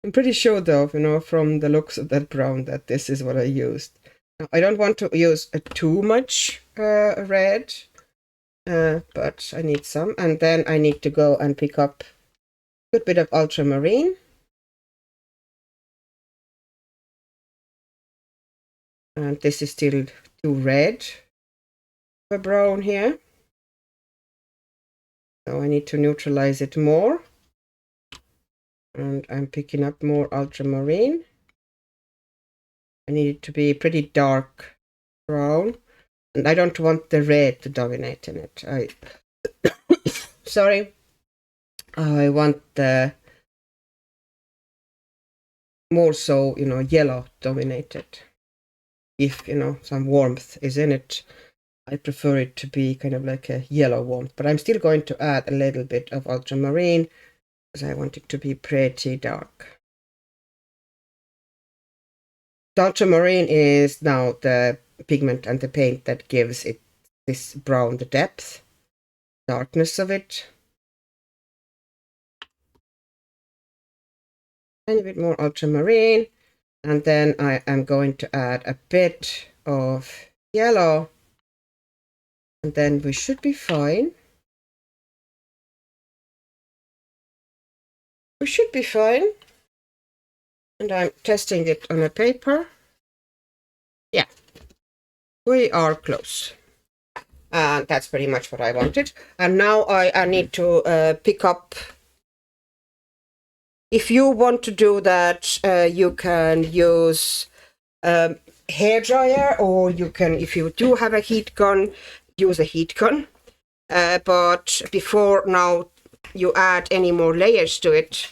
I'm pretty sure though, from the looks of that brown, that this is what I used. Now, I don't want to use too much red, but I need some. And then I need to go and pick up a good bit of ultramarine. And this is still too red for brown here. So I need to neutralize it more. And I'm picking up more ultramarine. I need it to be pretty dark brown. And I don't want the red to dominate in it. Sorry. I want the more so, yellow dominated. If, some warmth is in it, I prefer it to be kind of like a yellow warmth. But I'm still going to add a little bit of ultramarine because I want it to be pretty dark. The ultramarine is now the pigment and the paint that gives it this brown, the depth, darkness of it. And a bit more ultramarine. And then I am going to add a bit of yellow. And then we should be fine. We should be fine. And I'm testing it on a paper. Yeah, we are close. And that's pretty much what I wanted. And now I need to pick up. If you want to do that, you can use hair dryer, or you can, if you do have a heat gun, use a heat gun. But before now you add any more layers to it,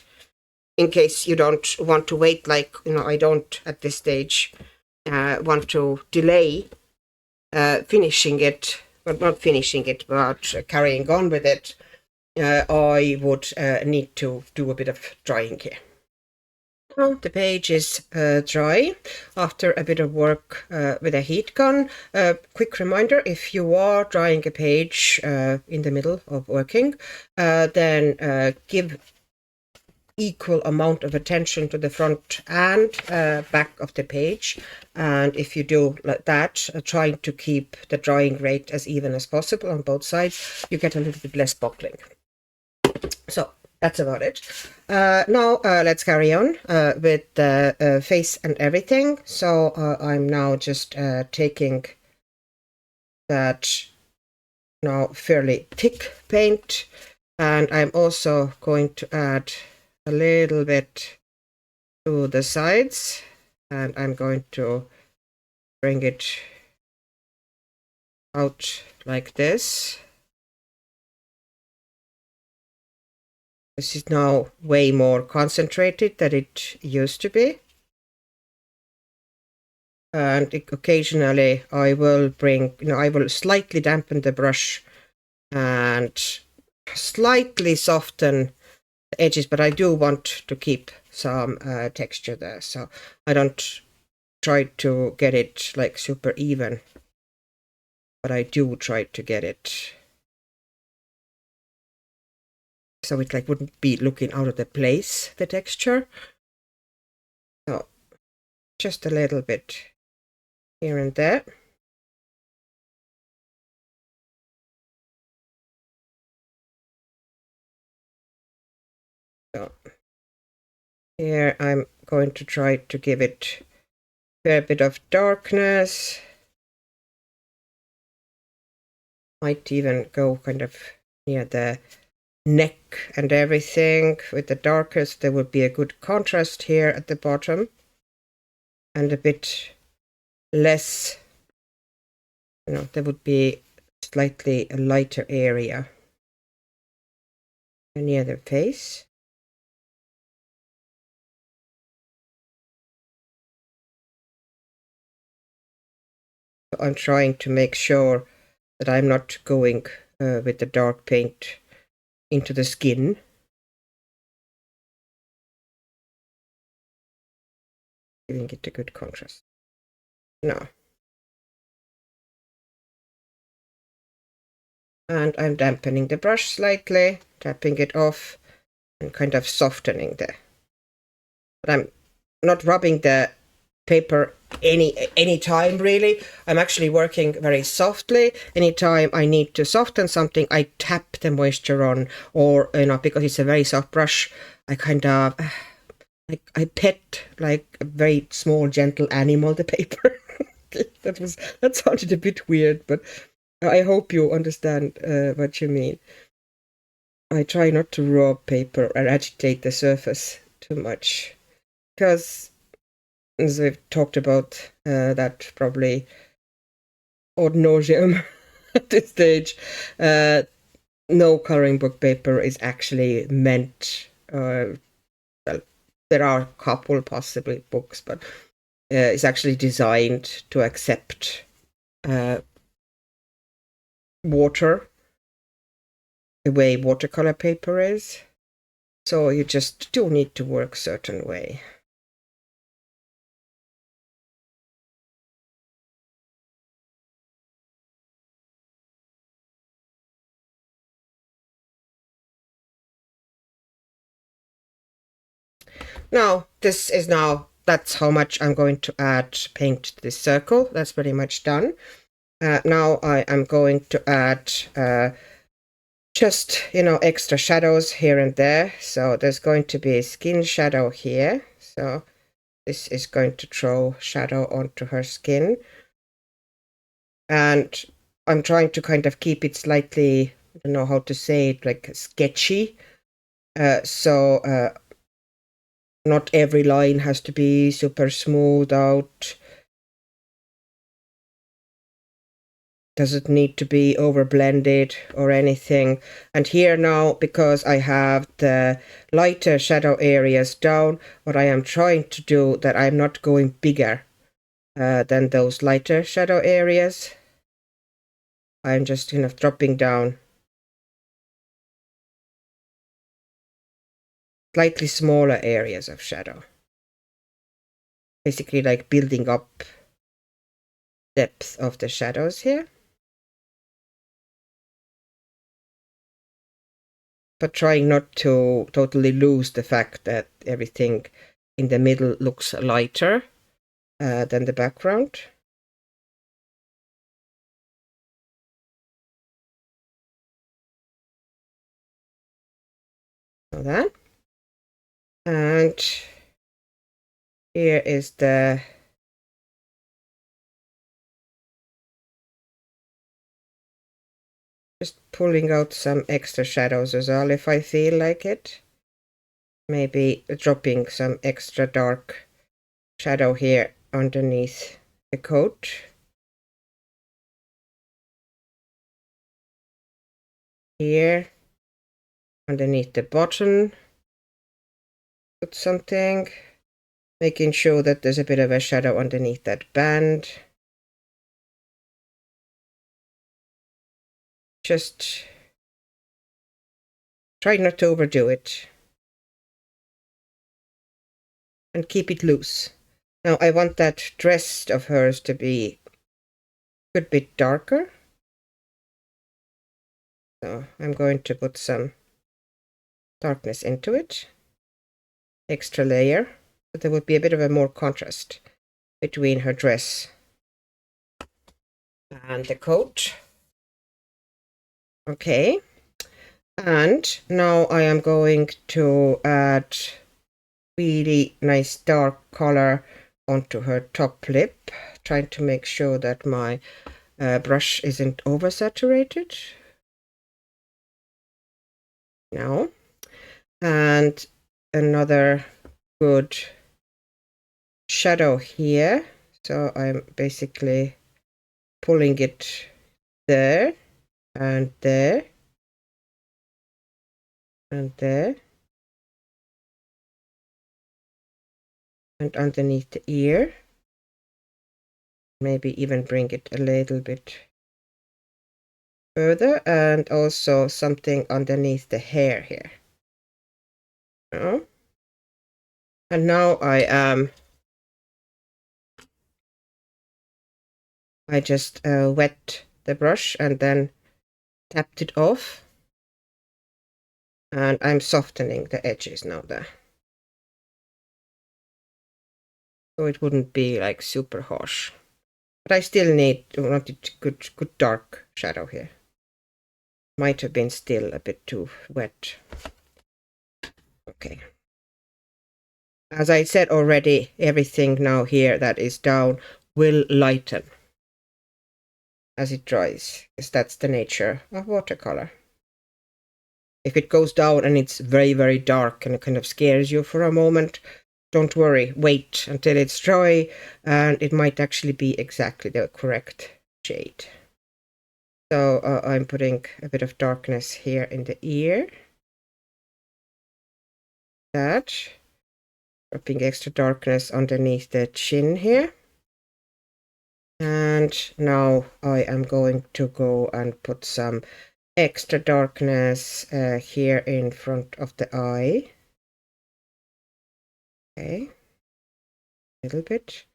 in case you don't want to wait, like I don't at this stage want to delay finishing it, but not finishing it, but carrying on with it. I would need to do a bit of drying here. Now the page is dry after a bit of work with a heat gun. Quick reminder, if you are drying a page in the middle of working, then give equal amount of attention to the front and back of the page. And if you do like that, trying to keep the drying rate as even as possible on both sides, you get a little bit less buckling. So that's about it. Now let's carry on with the face and everything. So I'm now just taking that now fairly thick paint, and I'm also going to add a little bit to the sides, and I'm going to bring it out like this. This is now way more concentrated than it used to be. And occasionally I will bring, I will slightly dampen the brush and slightly soften the edges, but I do want to keep some texture there, so I don't try to get it like super even, but I do try to get it so it like wouldn't be looking out of the place, the texture. So just a little bit here and there. So here I'm going to try to give it a fair bit of darkness. Might even go kind of near the neck and everything with the darkest. There would be a good contrast here at the bottom, and a bit less, there would be slightly a lighter area near the face. So I'm trying to make sure that I'm not going with the dark paint into the skin. Giving it a good contrast. Now. And I'm dampening the brush slightly, tapping it off, and kind of softening the. But I'm not rubbing the paper any time really. I'm actually working very softly. Anytime I need to soften something, I tap the moisture on, or because it's a very soft brush, I kind of I pet like a very small gentle animal the paper. that sounded a bit weird, but I hope you understand what you mean. I try not to rub paper and agitate the surface too much, because as we've talked about that probably ad nauseum at this stage, no coloring book paper is actually meant, well, there are a couple possibly books, but it's actually designed to accept water the way watercolor paper is. So you just do need to work certain way. Now, that's how much I'm going to add paint to this circle. That's pretty much done. Now I am going to add just, extra shadows here and there. So there's going to be a skin shadow here. So this is going to throw shadow onto her skin. And I'm trying to kind of keep it slightly, I don't know how to say it, like sketchy. So not every line has to be super smooth out. Doesn't need to be over blended or anything. And here now, because I have the lighter shadow areas down, what I am trying to do, that I'm not going bigger than those lighter shadow areas. I'm just kind of dropping down slightly smaller areas of shadow. Basically like building up depth of the shadows here. But trying not to totally lose the fact that everything in the middle looks lighter than the background. So that. And here is the just pulling out some extra shadows as well if I feel like it. Maybe dropping some extra dark shadow here underneath the coat. Here underneath the button, put something, making sure that there's a bit of a shadow underneath that band. Just try not to overdo it and keep it loose. Now I want that dress of hers to be a good bit darker. So I'm going to put some darkness into it. Extra layer. So there would be a bit of a more contrast between her dress and the coat. Okay. And now I am going to add really nice dark color onto her top lip, trying to make sure that my brush isn't oversaturated. Now, and another good shadow here. So I'm basically pulling it there and there and there and underneath the ear. Maybe even bring it a little bit further, and also something underneath the hair here. Oh. And now I just wet the brush and then tapped it off, and I'm softening the edges now there, so it wouldn't be like super harsh. But I still wanted good dark shadow here. Might have been still a bit too wet. Okay. As I said already, everything now here that is down will lighten as it dries, because that's the nature of watercolor. If it goes down and it's very, very dark and it kind of scares you for a moment, don't worry, wait until it's dry, and it might actually be exactly the correct shade. So I'm putting a bit of darkness here in the ear. That. Dropping extra darkness underneath the chin here. And now I am going to go and put some extra darkness here in front of the eye. Okay. A little bit.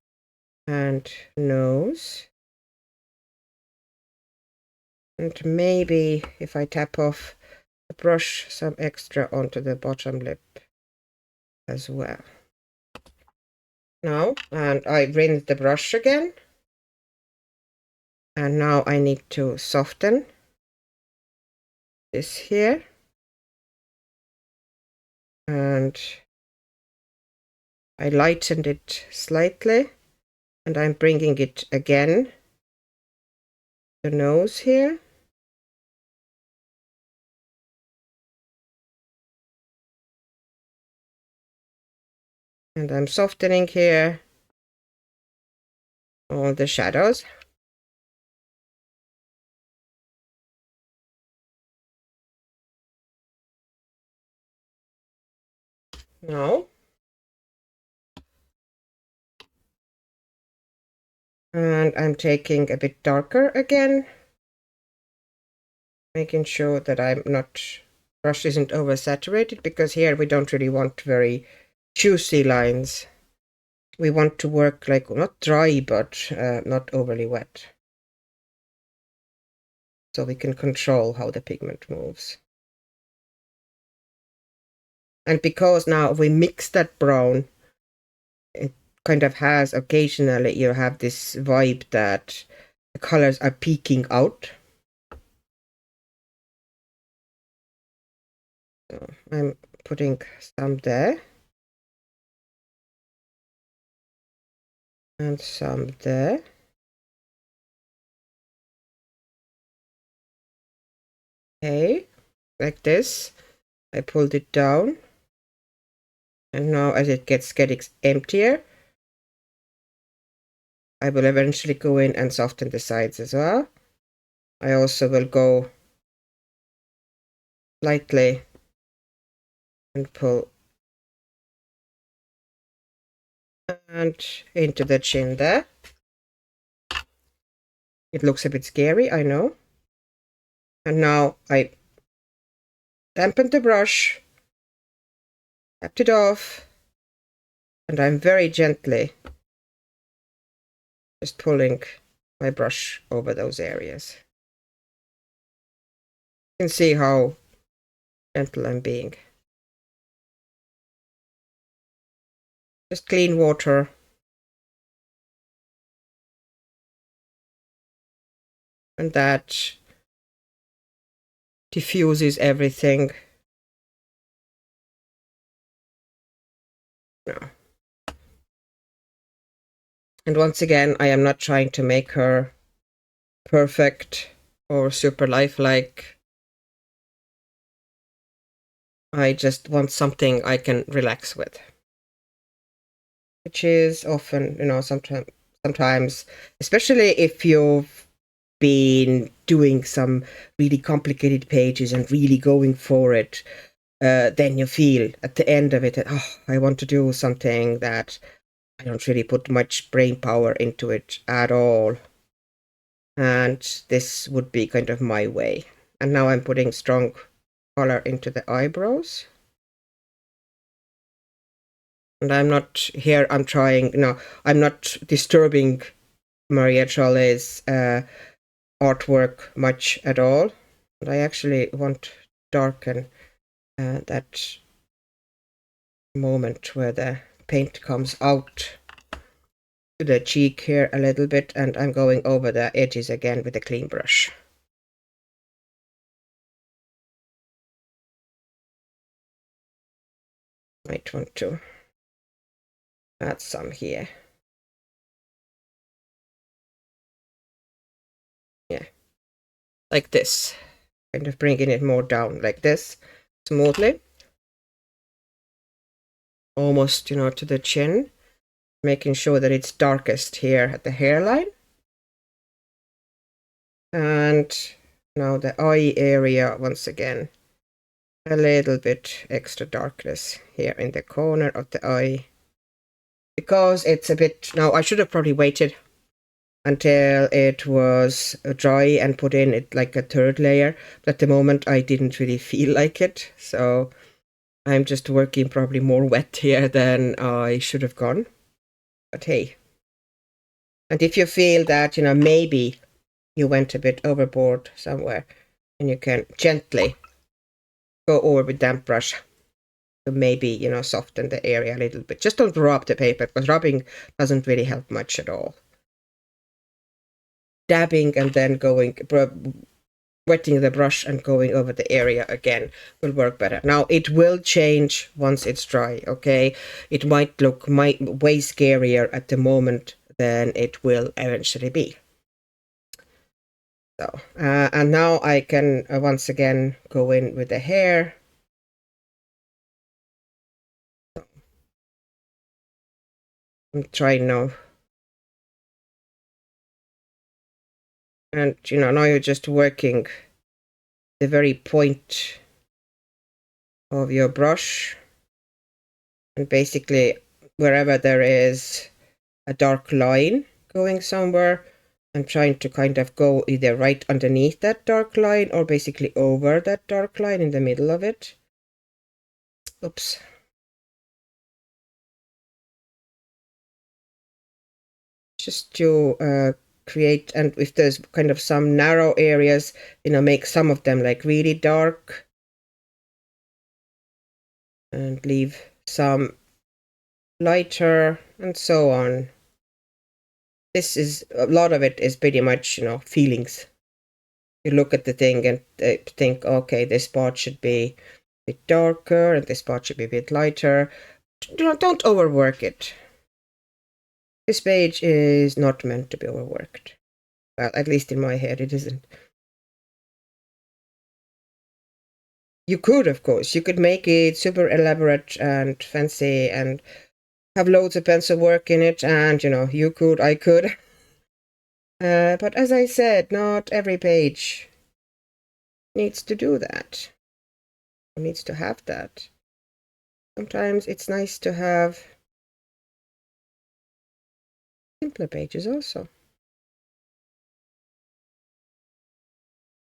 And nose. And maybe if I tap off the brush, some extra onto the bottom lip as well. Now, and I rinse the brush again. And now I need to soften this here. And I lightened it slightly. And I'm bringing it again. The nose here. And I'm softening here all the shadows. Now. And I'm taking a bit darker again. Making sure that I'm not, brush isn't oversaturated, because here we don't really want very juicy lines. We want to work like, not dry, but not overly wet. So we can control how the pigment moves. And because now we mix that brown, it kind of has, occasionally you have this vibe that the colors are peeking out. So I'm putting some there. And some there. Okay, like this. I pulled it down. And now as it gets getting emptier, I will eventually go in and soften the sides as well. I also will go lightly and pull and into the chin there. It looks a bit scary, I know. And now I dampened the brush, tapped it off, and I'm very gently just pulling my brush over those areas. You can see how gentle I'm being. Just clean water. And that diffuses everything. No. And once again, I am not trying to make her perfect or super lifelike. I just want something I can relax with. Which is often, you know, sometimes, especially if you've been doing some really complicated pages and really going for it, then you feel at the end of it that, oh, I want to do something that I don't really put much brain power into it at all. And this would be kind of my way. And now I'm putting strong color into the eyebrows. And I'm not here, I'm trying, no, I'm not disturbing Maria Trolle's artwork much at all. But I actually want to darken that moment where the paint comes out to the cheek here a little bit, and I'm going over the edges again with a clean brush. Might want to add some here. Yeah, like this. Kind of bringing it more down like this, smoothly. Almost, you know, to the chin. Making sure that it's darkest here at the hairline. And now the eye area, once again, a little bit extra darkness here in the corner of the eye. Because it's a bit, now I should have probably waited until it was dry and put in it like a third layer. But at the moment I didn't really feel like it. So I'm just working probably more wet here than I should have gone. But hey. And if you feel that, you know, maybe you went a bit overboard somewhere, and you can gently go over with damp brush to maybe, you know, soften the area a little bit. Just don't rub the paper, because rubbing doesn't really help much at all. Dabbing and then going, wetting the brush and going over the area again will work better. Now it will change once it's dry, okay? It might look way scarier at the moment than it will eventually be. So, and now I can once again go in with the hair. I'm trying now. And, you know, now you're just working the very point of your brush. And basically, wherever there is a dark line going somewhere, I'm trying to kind of go either right underneath that dark line or basically over that dark line in the middle of it. Oops. Just to create, and if there's kind of some narrow areas, you know, make some of them like really dark and leave some lighter and so on. This is, a lot of it is pretty much, you know, feelings. You look at the thing and think, okay, this part should be bit darker, and this part should be a bit lighter. Don't overwork it. This page is not meant to be overworked. Well, at least in my head, it isn't. You could, of course, you could make it super elaborate and fancy and have loads of pencil work in it, and, you could, I could. But as I said, not every page needs to do that, or needs to have that. Sometimes it's nice to have simpler pages also.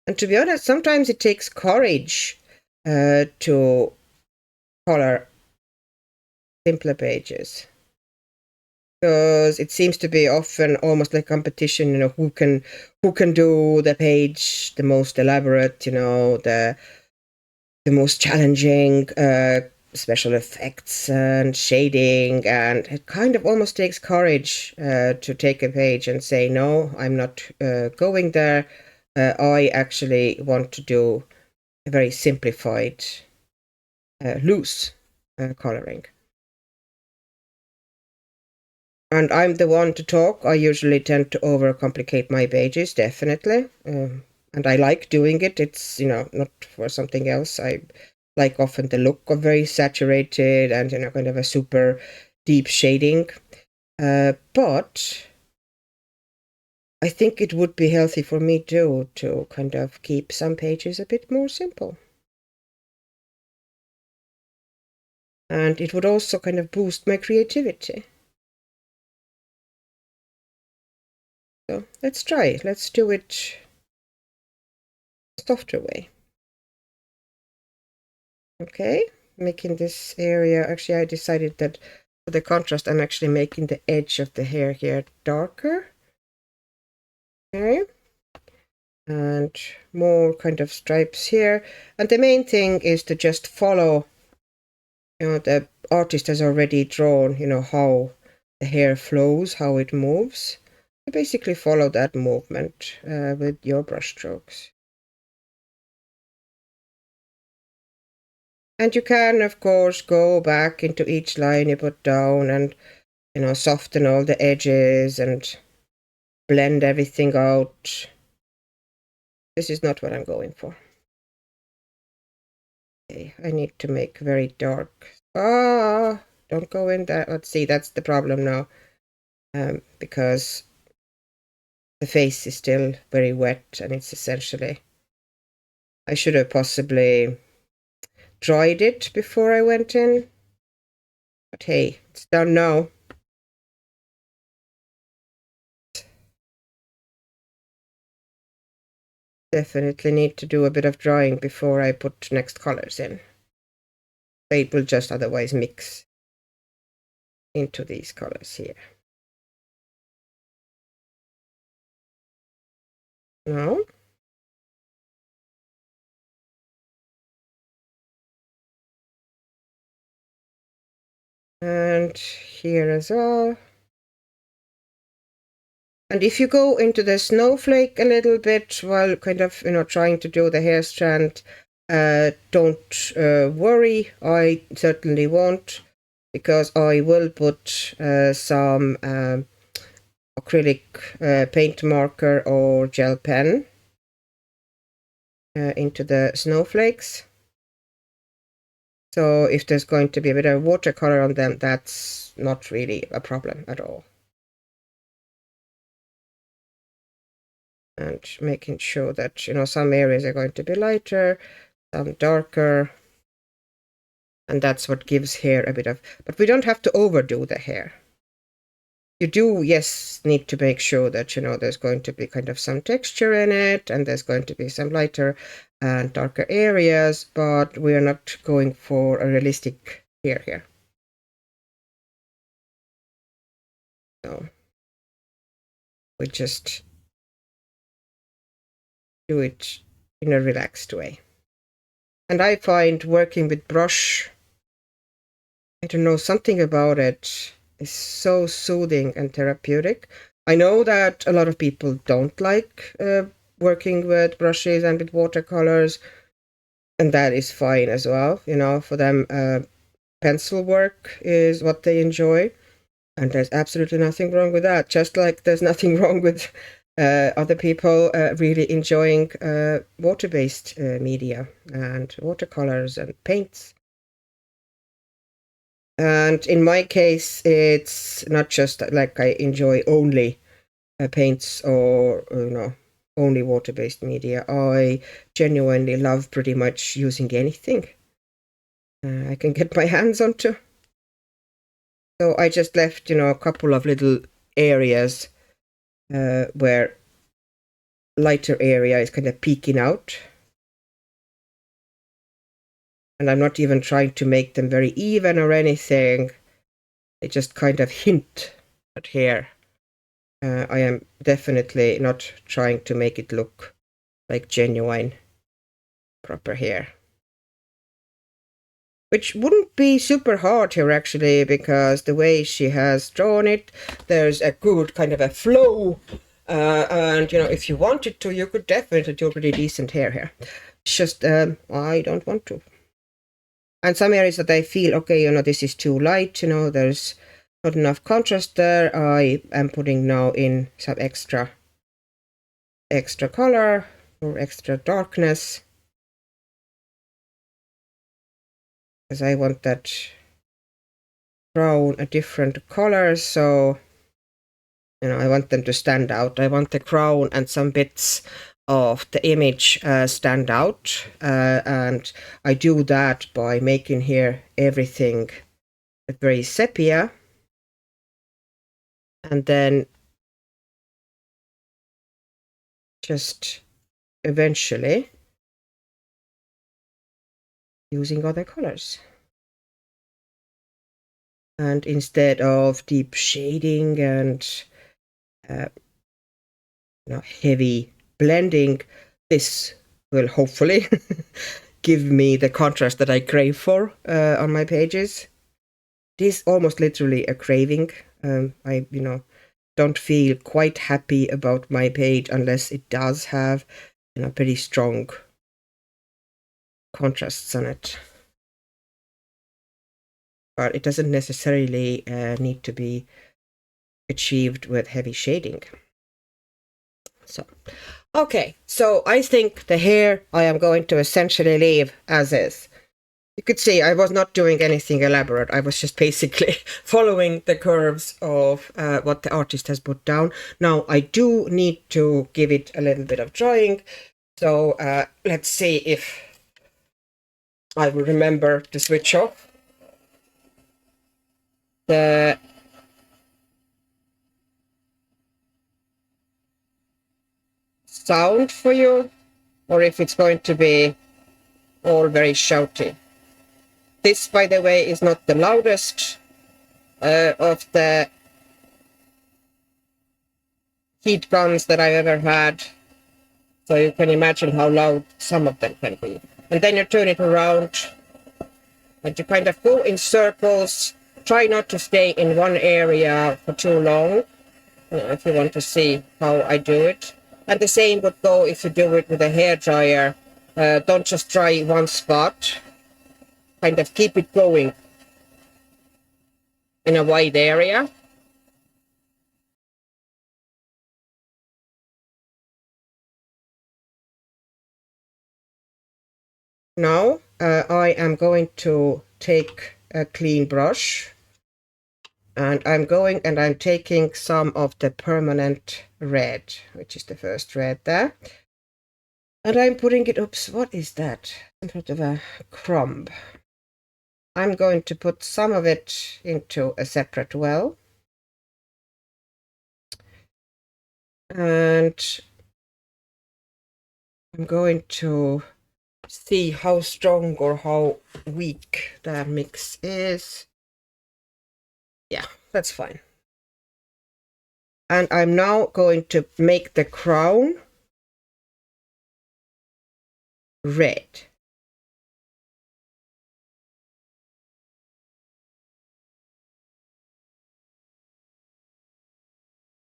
And to be honest, sometimes it takes courage to color simpler pages, because it seems to be often almost like competition, who can do the page the most elaborate, the most challenging special effects and shading, and it kind of almost takes courage to take a page and say, no, I'm not going there. I actually want to do a very simplified, loose coloring. And I'm the one to talk. I usually tend to overcomplicate my pages, definitely. And I like doing it. It's, not for something else. I like often the look of very saturated and, kind of a super deep shading. But I think it would be healthy for me too to kind of keep some pages a bit more simple. And it would also kind of boost my creativity. So let's try it. Let's do it softer way. Okay, making this area, actually I decided that for the contrast I'm actually making the edge of the hair here darker. Okay, and more kind of stripes here. And the main thing is to just follow, the artist has already drawn, how the hair flows, how it moves. So basically follow that movement with your brush strokes. And you can, of course, go back into each line you put down and, soften all the edges and blend everything out. This is not what I'm going for. Okay, I need to make very dark. Don't go in there. Let's see, that's the problem now. Because the face is still very wet and it's essentially, I should have possibly dried it before I went in. But hey, it's done now. Definitely need to do a bit of drying before I put next colors in. It will just otherwise mix into these colors here. Now, and here as well. And if you go into the snowflake a little bit while kind of, trying to do the hair strand, don't worry, I certainly won't, because I will put some acrylic paint marker or gel pen into the snowflakes. So if there's going to be a bit of watercolor on them, that's not really a problem at all. And making sure that, some areas are going to be lighter, some darker. And that's what gives hair a bit of, but we don't have to overdo the hair. You do, yes, need to make sure that, there's going to be kind of some texture in it, and there's going to be some lighter and darker areas, but we are not going for a realistic hair here. So we just do it in a relaxed way. And I find working with brush, I don't know, something about it is so soothing and therapeutic. I know that a lot of people don't like working with brushes and with watercolors, And that is fine as well, you know, for them. Pencil work is what they enjoy, and there's absolutely nothing wrong with that. Just like there's nothing wrong with other people really enjoying water-based media and watercolors and paints. And in my case, it's not just like I enjoy only paints or, you know, only water-based media. I genuinely love pretty much using anything I can get my hands onto. So I just left, you know, a couple of little areas where lighter area is kind of peeking out. And I'm not even trying to make them very even or anything. They just kind of hint at here. I am definitely not trying to make it look like genuine proper hair. Which wouldn't be super hard here actually, because the way she has drawn it, there's a good kind of a flow. And, you know, if you wanted to, you could definitely do pretty decent hair here. It's just, I don't want to. And some areas that I feel, okay, you know, this is too light, you know, there's not enough contrast there. I am putting now in some extra color or extra darkness, because I want that crown a different color. So, you know, I want them to stand out. I want the crown and some bits of the image stand out, and I do that by making here everything very sepia, and then just eventually using other colors. And instead of deep shading and you know, heavy blending, this will hopefully give me the contrast that I crave for on my pages. It is almost literally a craving. I, you know, don't feel quite happy about my page unless it does have, you know, pretty strong contrasts on it. But it doesn't necessarily need to be achieved with heavy shading. So, okay, so I think the hair I am going to essentially leave as is. You could see I was not doing anything elaborate. I was just basically following the curves of what the artist has put down. Now, I do need to give it a little bit of drying. So let's see if I will remember to switch off the sound for you, or if it's going to be all very shouty. This, by the way, is not the loudest of the heat guns that I've ever had. So you can imagine how loud some of them can be. And then you turn it around and you kind of go in circles. Try not to stay in one area for too long, if you want to see how I do it. And the same would go if you do it with a hairdryer. Don't just dry one spot. Kind of keep it going in a wide area. Now I am going to take a clean brush, and I'm taking some of the permanent red, which is the first red there. And I'm putting it, oops, what is that? Some sort of a crumb. I'm going to put some of it into a separate well. And I'm going to see how strong or how weak that mix is. Yeah, that's fine. And I'm now going to make the crown red.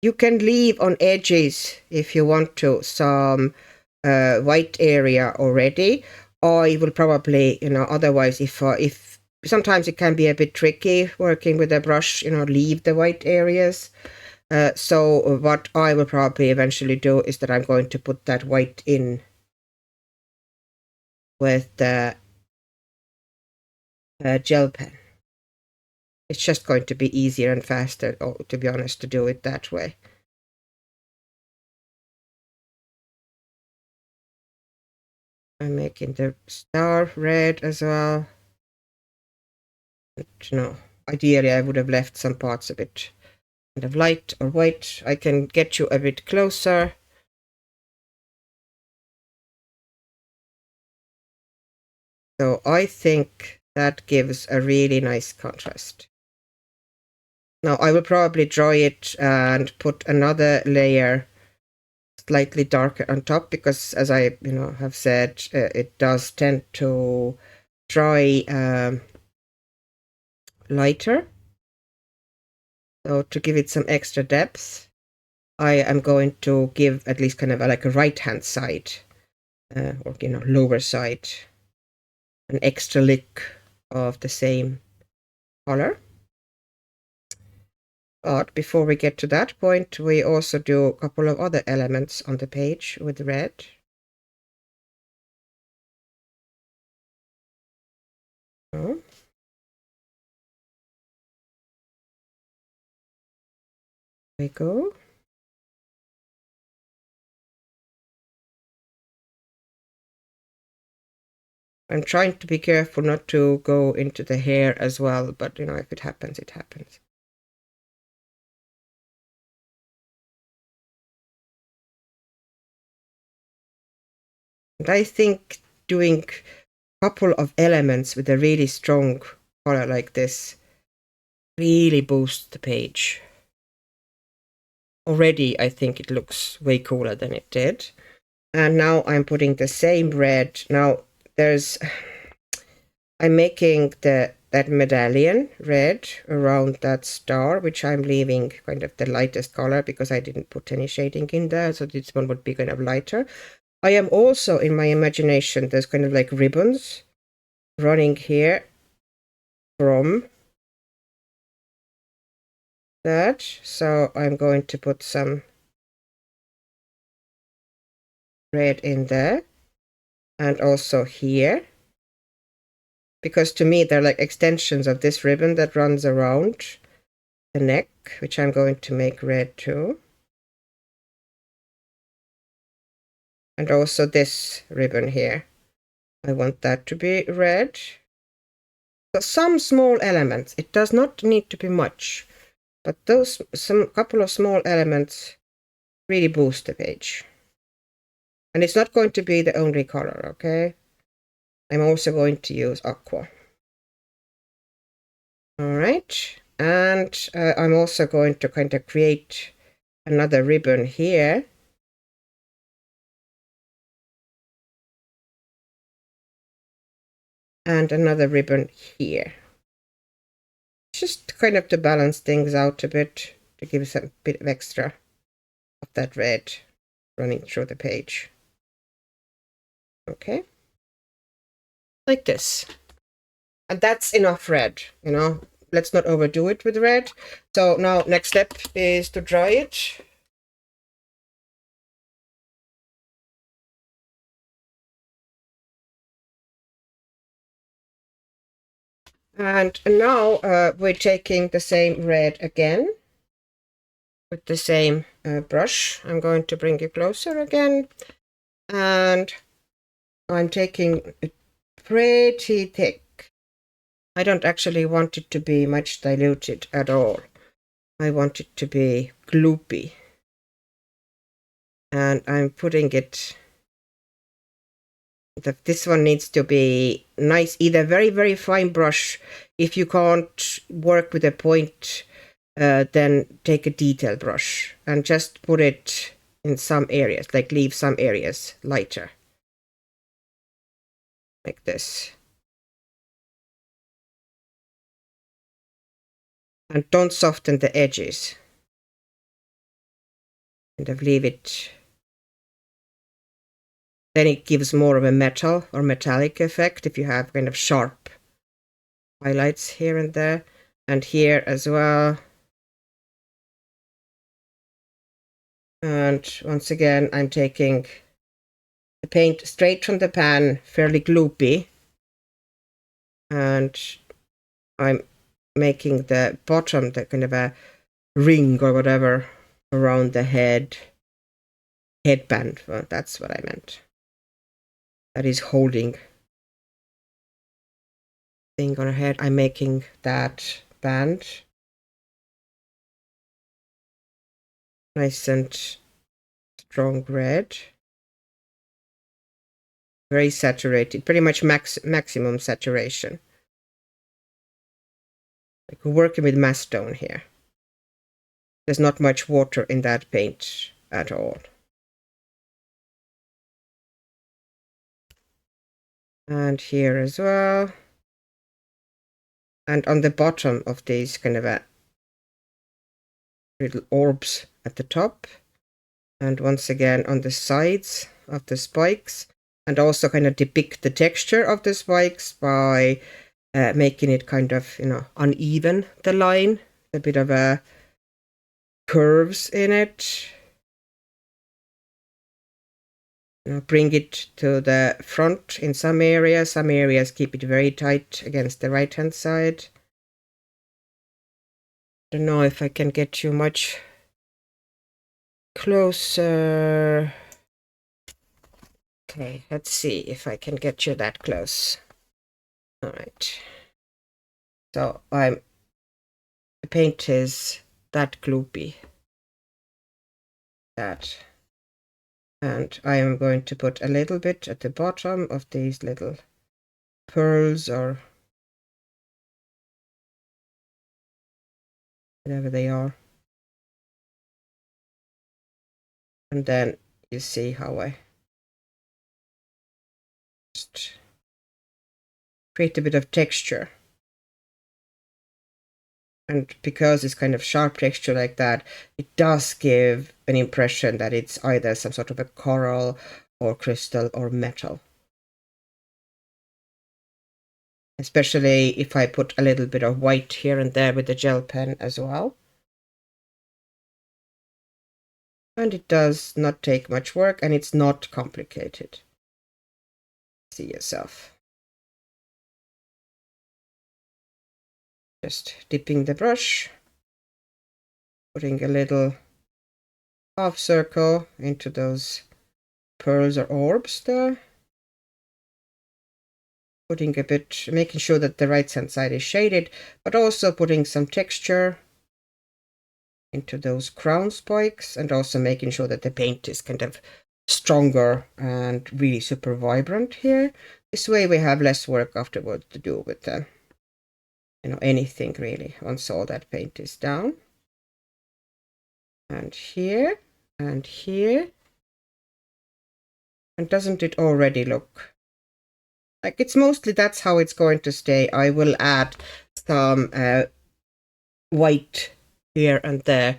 You can leave on edges, if you want to, some white area already. I will probably, otherwise if sometimes it can be a bit tricky working with a brush, leave the white areas. So what I will probably eventually do is that I'm going to put that white in with the gel pen. It's just going to be easier and faster, to be honest, to do it that way. I'm making the star red as well. But, ideally I would have left some parts a bit kind of light or white. I can get you a bit closer. So I think that gives a really nice contrast. Now I will probably dry it and put another layer slightly darker on top, because as I have said, it does tend to dry lighter. So to give it some extra depth, I am going to give at least kind of like a right hand side or lower side an extra lick of the same color. But before we get to that point, we also do a couple of other elements on the page with red. So, there we go. I'm trying to be careful not to go into the hair as well, but if it happens, it happens. And I think doing a couple of elements with a really strong color like this really boosts the page. Already, I think it looks way cooler than it did. And now I'm putting the same red. Now I'm making that medallion red around that star, which I'm leaving kind of the lightest color because I didn't put any shading in there. So this one would be kind of lighter. I am also, in my imagination, there's kind of like ribbons running here from that. So I'm going to put some red in there and also here, because to me they're like extensions of this ribbon that runs around the neck, which I'm going to make red too. And also this ribbon here, I want that to be red. So some small elements, it does not need to be much, but some couple of small elements really boost the page. And it's not going to be the only color, okay? I'm also going to use aqua. All right, and I'm also going to kind of create another ribbon here. And another ribbon here. Just kind of to balance things out a bit, to give us a bit of extra of that red running through the page. Okay. Like this. And that's enough red, Let's not overdo it with red. So now next step is to dry it. And now we're taking the same red again with the same brush. I'm going to bring it closer again. And I'm taking it pretty thick. I don't actually want it to be much diluted at all. I want it to be gloopy. And I'm putting it, this one needs to be nice, either very, very fine brush. If you can't work with a point, then take a detail brush and just put it in some areas, like leave some areas lighter. Like this. And don't soften the edges. Kind of leave it then it gives more of a metal or metallic effect if you have kind of sharp highlights here and there, and here as well. And once again, I'm taking the paint straight from the pan, fairly gloopy, and I'm making the bottom, the kind of a ring or whatever around the headband. Well, that's what I meant. That is holding thing on her head. I'm making that band nice and strong red, very saturated, pretty much maximum saturation. Like we're working with mass tone here. There's not much water in that paint at all. And here as well. And on the bottom of these kind of a little orbs at the top. And once again on the sides of the spikes. And also kind of depict the texture of the spikes by making it kind of, uneven, the line. A bit of a curves in it. Bring it to the front in some areas keep it very tight against the right hand side. Don't know if I can get you much closer. Okay, let's see if I can get you that close. All right. So the paint is that gloopy. That. And I am going to put a little bit at the bottom of these little pearls or whatever they are. And then you see how I just create a bit of texture. And because it's kind of sharp texture like that, it does give an impression that it's either some sort of a coral or crystal or metal. Especially if I put a little bit of white here and there with the gel pen as well. And it does not take much work and it's not complicated. See yourself. Just dipping the brush, putting a little half circle into those pearls or orbs there. Putting a bit, making sure that the right hand side is shaded, but also putting some texture into those crown spikes and also making sure that the paint is kind of stronger and really super vibrant here. This way we have less work afterward to do with the anything really once all that paint is down. And here and here. And doesn't it already look like it's mostly that's how it's going to stay? I will add some white here and there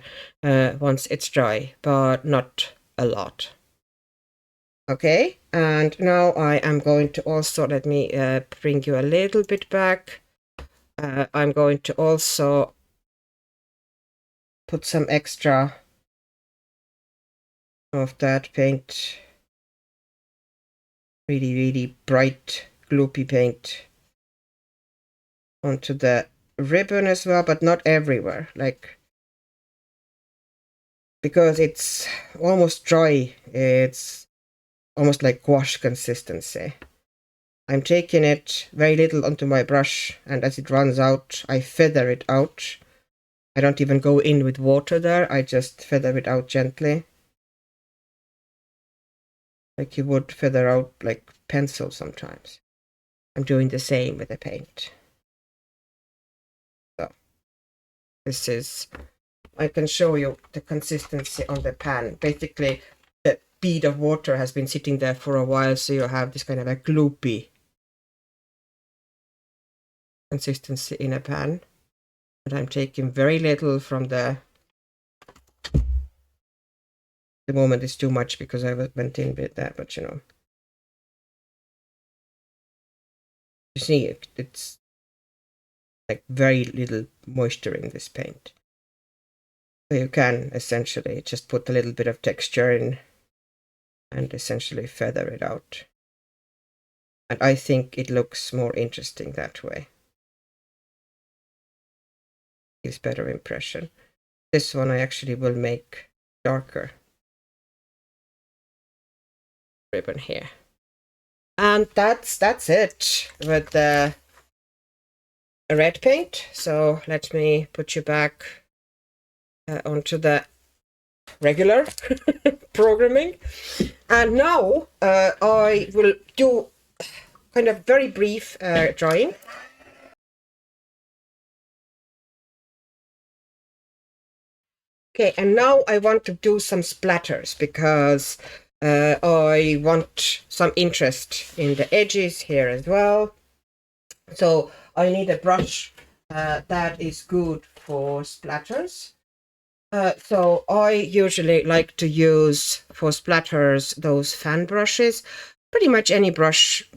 once it's dry, but not a lot. Okay, and now I am going to also, let me bring you a little bit back. I'm going to also put some extra of that paint, really bright gloopy paint, onto the ribbon as well, but not everywhere, like, because it's almost dry, it's almost like gouache consistency. I'm taking it very little onto my brush, and as it runs out, I feather it out. I don't even go in with water there, I just feather it out gently. Like you would feather out like pencil sometimes. I'm doing the same with the paint. So, this is, I can show you the consistency on the pan. Basically, the bead of water has been sitting there for a while, so you have this kind of a gloopy consistency in a pan. And I'm taking very little from the moment is too much because I went in with that, but You see, it's like very little moisture in this paint. So you can essentially just put a little bit of texture in and essentially feather it out. And I think it looks more interesting that way. Gives better impression. This one I actually will make darker ribbon here. And that's it with the red paint. So let me put you back onto the regular programming. And now I will do kind of very brief drawing. Okay, and now I want to do some splatters because I want some interest in the edges here as well. So I need a brush that is good for splatters. So I usually like to use for splatters those fan brushes. Pretty much any brush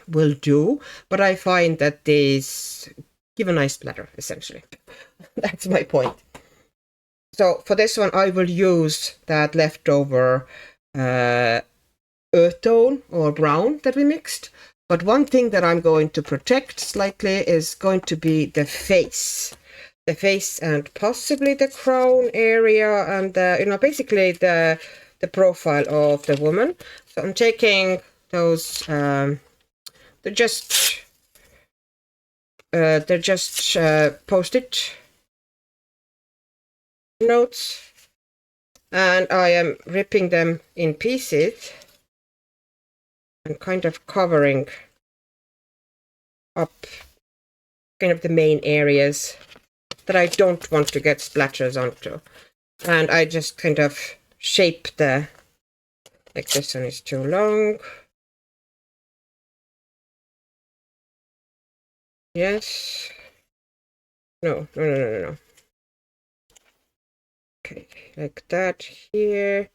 will do, but I find that these give a nice splatter, essentially. That's my point. So for this one, I will use that leftover earth tone or brown that we mixed. But one thing that I'm going to protect slightly is going to be the face. The face and possibly the crown area and basically the profile of the woman. So I'm taking those they're just post-it notes, and I am ripping them in pieces and kind of covering up kind of the main areas that I don't want to get splatters onto. And I just kind of shape like this one is too long. Yes. No. Okay, like that here.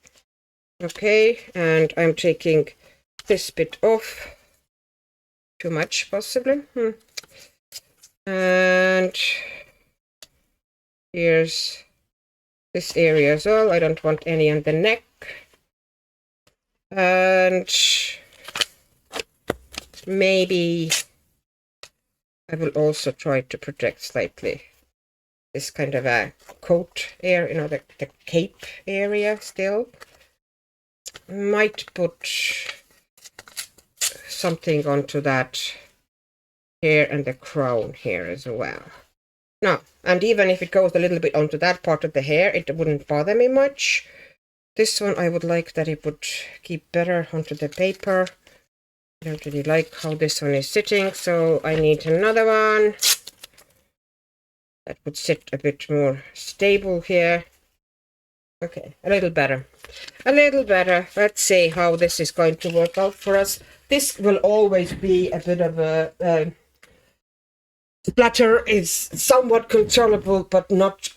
Okay, and I'm taking this bit off. Too much, possibly. And here's this area as well. I don't want any on the neck. And maybe I will also try to protect slightly this kind of a coat area, the cape area still. Might put something onto that hair and the crown here as well. No, and even if it goes a little bit onto that part of the hair, it wouldn't bother me much. This one I would like that it would keep better onto the paper. I don't really like how this one is sitting, so I need another one that would sit a bit more stable here. Okay, a little better. Let's see how this is going to work out for us. This will always be a bit of a splatter is somewhat controllable, but not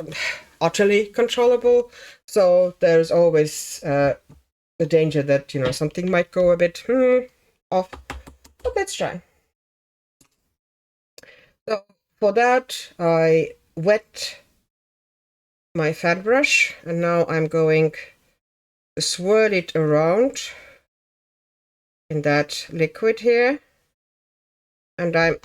utterly controllable. So there's always the danger that, something might go a bit off. But let's try. So for that, I wet my fat brush, and now I'm going to swirl it around in that liquid here, and I'm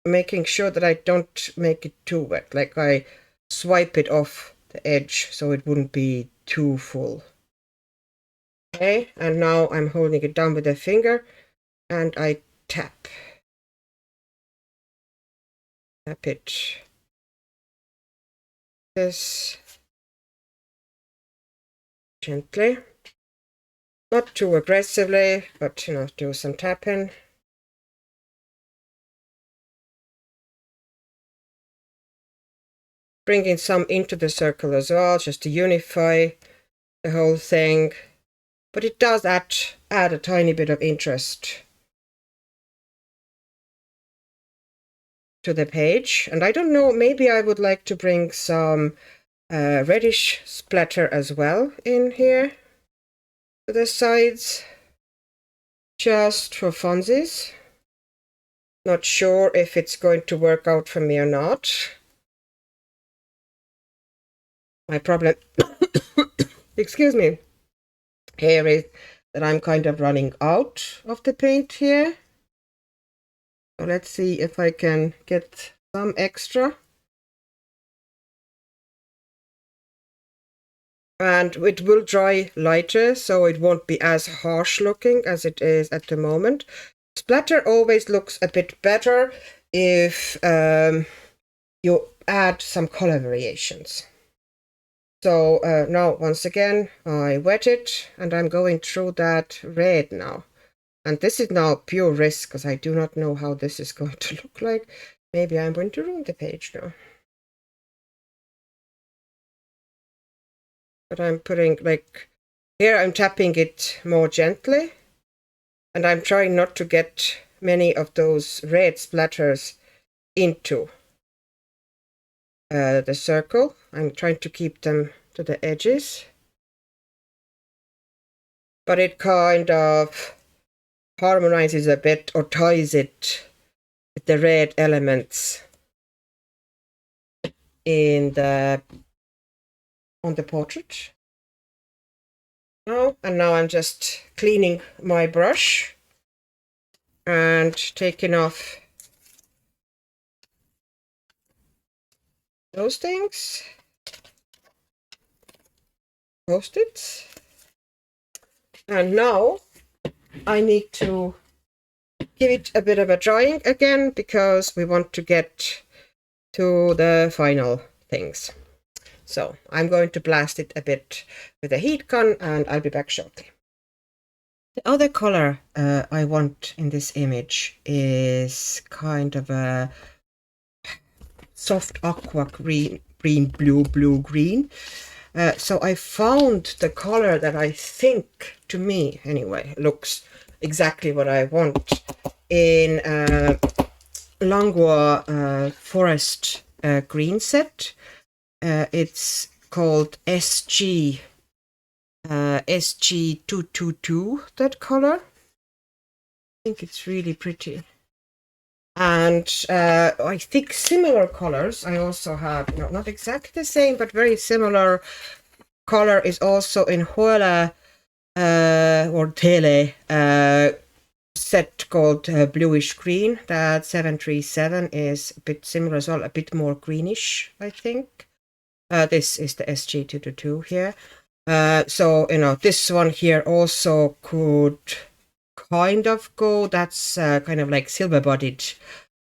making sure that I don't make it too wet, like I swipe it off the edge so it wouldn't be too full. Okay, and now I'm holding it down with a finger and I tap it this gently, not too aggressively, but do some tapping. Bringing some into the circle as well, just to unify the whole thing. But it does add a tiny bit of interest to the page. And I don't know, maybe I would like to bring some reddish splatter as well in here to the sides, just for funsies. Not sure if it's going to work out for me or not. My problem, excuse me, here is that I'm kind of running out of the paint here. So let's see if I can get some extra. And it will dry lighter, so it won't be as harsh looking as it is at the moment. Splatter always looks a bit better if you add some color variations. So now, once again, I wet it, and I'm going through that red now. And this is now pure risk, because I do not know how this is going to look like. Maybe I'm going to ruin the page now. But I'm putting, like, here I'm tapping it more gently. And I'm trying not to get many of those red splatters into the circle. I'm trying to keep them to the edges. But it kind of harmonizes a bit, or ties it with the red elements in on the portrait. And now I'm just cleaning my brush and taking off those things, Post-its. And now I need to give it a bit of a drying again, because we want to get to the final things. So I'm going to blast it a bit with a heat gun, and I'll be back shortly. The other color I want in this image is kind of a soft aqua green, blue, green. So I found the color that I think, to me anyway, looks exactly what I want in Langlois forest green set. It's called SG222, that color. I think it's really pretty. And I think similar colors I also have, not exactly the same, but very similar color is also in Hoela or Tele set called bluish green. That 737 is a bit similar as well, a bit more greenish, I think. This is the SG222 here. So, this one here also could kind of go. That's kind of like silver-bodied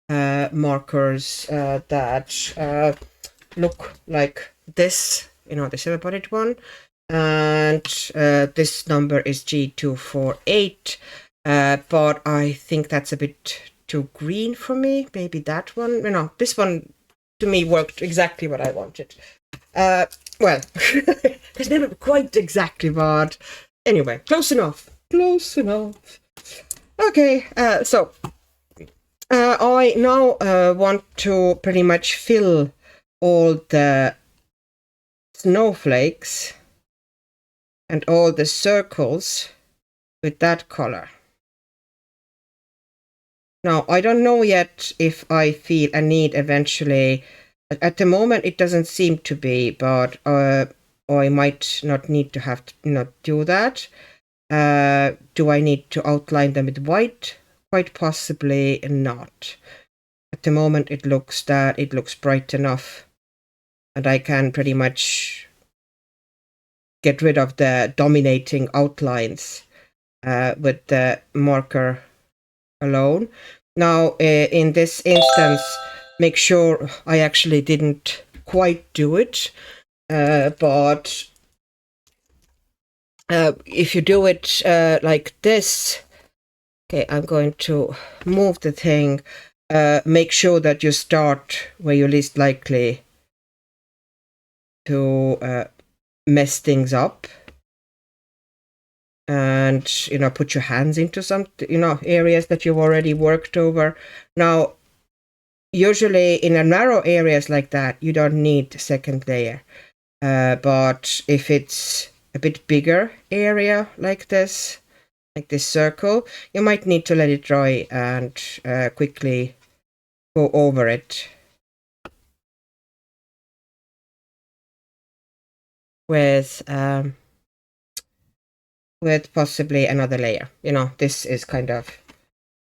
markers that look like this, the silver-bodied one. And this number is G248, but I think that's a bit too green for me. Maybe that one. This one to me worked exactly what I wanted. Well, it's never quite exactly, but anyway, close enough. Close enough. Okay, so I now want to pretty much fill all the snowflakes and all the circles with that color. Now, I don't know yet if I feel a need eventually. At the moment, it doesn't seem to be, but I might not need to have to do that. Do I need to outline them with white? Quite possibly not. At the moment, it looks bright enough, and I can pretty much get rid of the dominating outlines with the marker alone. Now, in this instance, make sure I actually didn't quite do it, but if you do it like this, okay, I'm going to move the thing. Make sure that you start where you're least likely to mess things up, and put your hands into some areas that you've already worked over. Now, usually in a narrow areas like that, you don't need a second layer, but if it's a bit bigger area like this, like this circle. You might need to let it dry and quickly go over it with possibly another layer. You know, this is kind of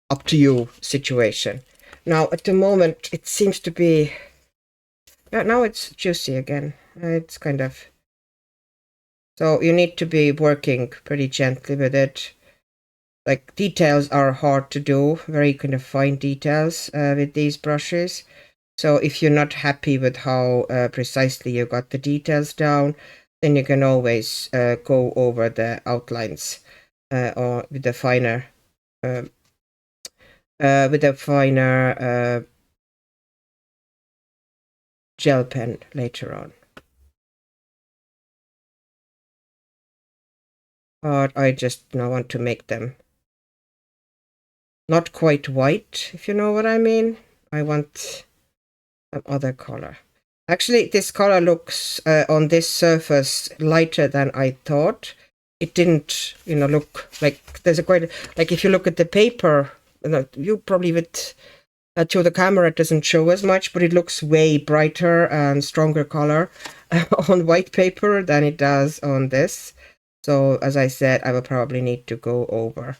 up to you situation. Now at the moment it seems to be, yeah, now it's juicy again. It's kind of, so you need to be working pretty gently with it. Like, details are hard to do, very kind of fine details with these brushes. So if you're not happy with how precisely you got the details down, then you can always go over the outlines or with the finer gel pen later on. But I just now want to make them not quite white, if you know what I mean. I want some other color. Actually, this color looks on this surface lighter than I thought. It didn't, you know, look like there's a quite, like if you look at the paper, you probably would, to the camera it doesn't show as much, but it looks way brighter and stronger color on white paper than it does on this. So as I said, I will probably need to go over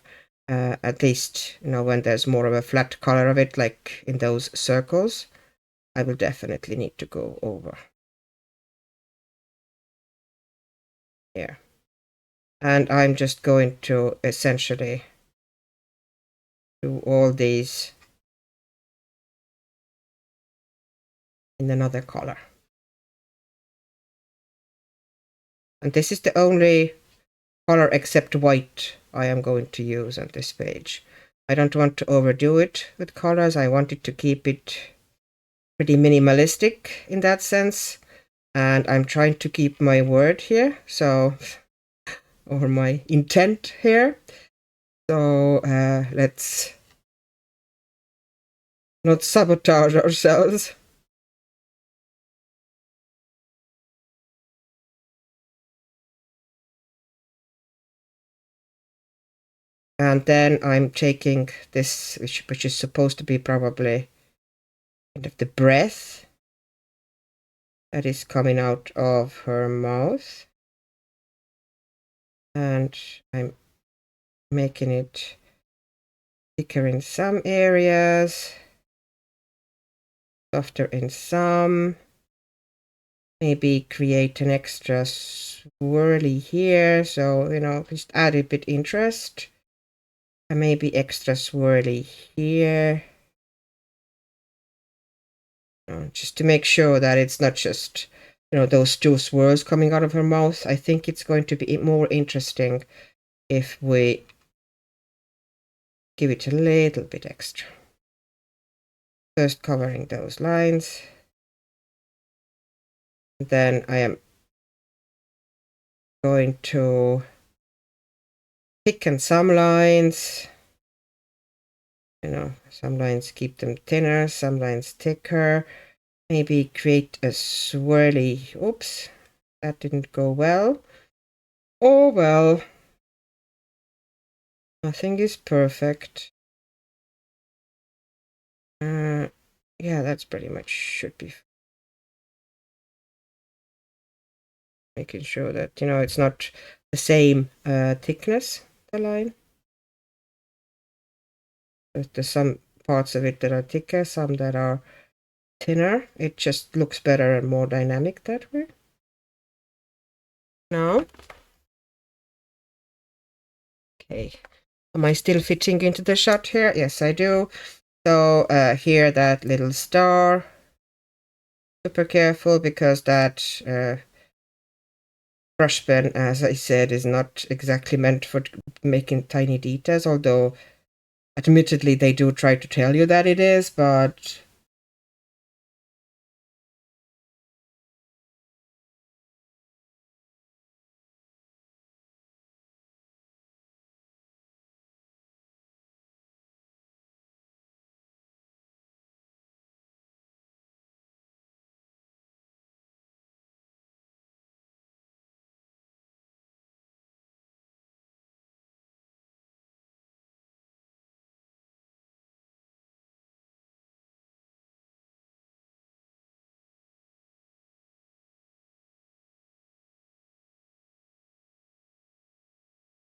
at least, you know, when there's more of a flat color of it, like in those circles, I will definitely need to go over here. And I'm just going to essentially do all these in another color. And this is the only color except white I am going to use on this page. I don't want to overdo it with colors. I wanted to keep it pretty minimalistic in that sense. And I'm trying to keep my word here, so, or my intent here. So let's not sabotage ourselves. And then I'm taking this, which is supposed to be probably kind of the breath that is coming out of her mouth. And I'm making it thicker in some areas, softer in some. Maybe create an extra swirly here, so, you know, just add a bit interest. And maybe extra swirly here. Just to make sure that it's not just, you know, those two swirls coming out of her mouth. I think it's going to be more interesting if we give it a little bit extra. First covering those lines. Then I am going to thicken some lines. You know, some lines keep them thinner, some lines thicker. Maybe create a swirly, oops, that didn't go well. Oh well, nothing is perfect. Yeah, that's pretty much should be. Making sure that, you know, it's not the same thickness, the line. There's some parts of it that are thicker, some that are thinner. It just looks better and more dynamic that way. Now, okay, am I still fitting into the shot here? Yes, I do. So here, that little star, super careful because that brush pen, as I said, is not exactly meant for making tiny details, although admittedly they do try to tell you that it is, but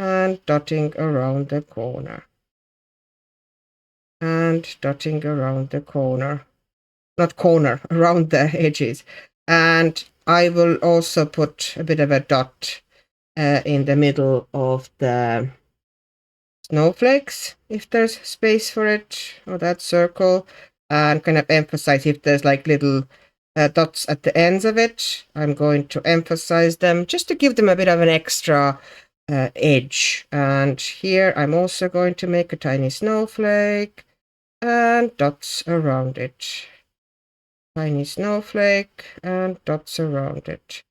and dotting around the corner. And dotting around the corner. Not corner, around the edges. And I will also put a bit of a dot in the middle of the snowflakes, if there's space for it, or that circle, and kind of emphasize if there's like little dots at the ends of it. I'm going to emphasize them just to give them a bit of an extra edge. And here I'm also going to make a tiny snowflake and dots around it. Tiny snowflake and dots around it.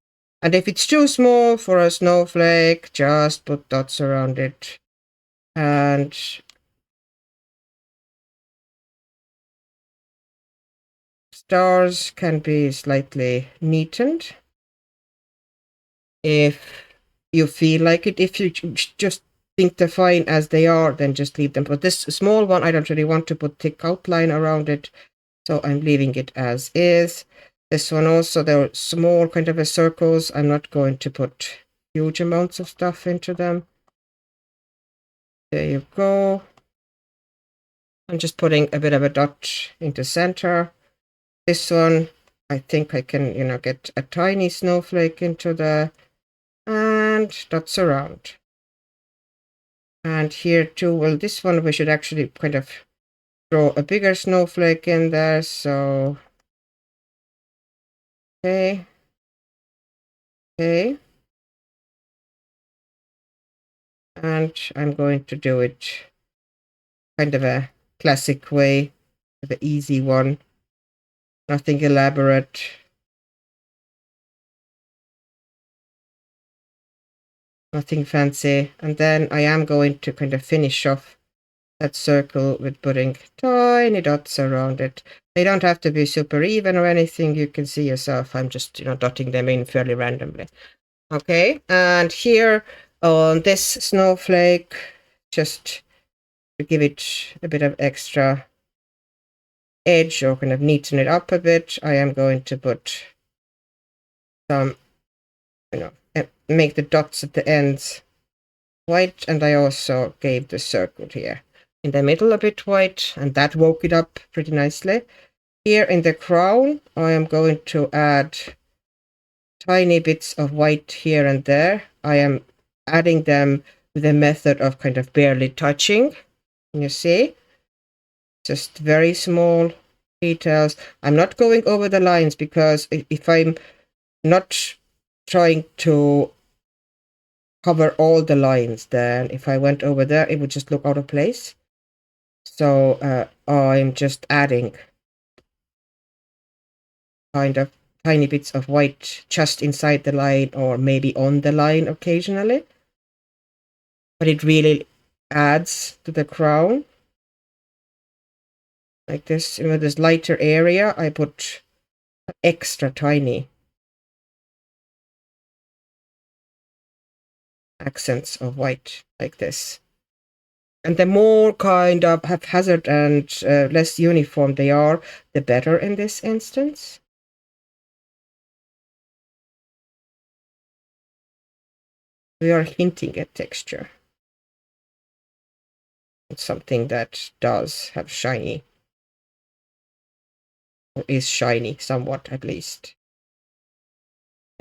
And if it's too small for a snowflake, just put dots around it. And stars can be slightly neatened if you feel like it. If you just think they're fine as they are, then just leave them. But this small one, I don't really want to put thick outline around it, so I'm leaving it as is. This one also, they're small kind of a circles. I'm not going to put huge amounts of stuff into them. There you go. I'm just putting a bit of a dot into center. This one, I think I can, get a tiny snowflake into there and dots around. And here too, well, this one we should actually kind of throw a bigger snowflake in there, so okay. And I'm going to do it kind of a classic way, the easy one, nothing elaborate. Nothing fancy. And then I am going to kind of finish off that circle with putting tiny dots around it. They don't have to be super even or anything. You can see yourself. I'm just, dotting them in fairly randomly. Okay, and here on this snowflake, just to give it a bit of extra edge or kind of neaten it up a bit, I am going to put some, make the dots at the ends white, and I also gave the circle here in the middle a bit white, and that woke it up pretty nicely. Here in the crown, I am going to add tiny bits of white here and there. I am adding them with a method of kind of barely touching. You see? Just very small details. I'm not going over the lines because if I'm not trying to cover all the lines, then if I went over there, it would just look out of place. So I'm just adding kind of tiny bits of white just inside the line or maybe on the line occasionally. But it really adds to the crown. Like this, this lighter area, I put extra tiny accents of white like this. And the more kind of haphazard and less uniform they are, the better in this instance. We are hinting at texture. It's something that does have shiny, or is shiny somewhat at least.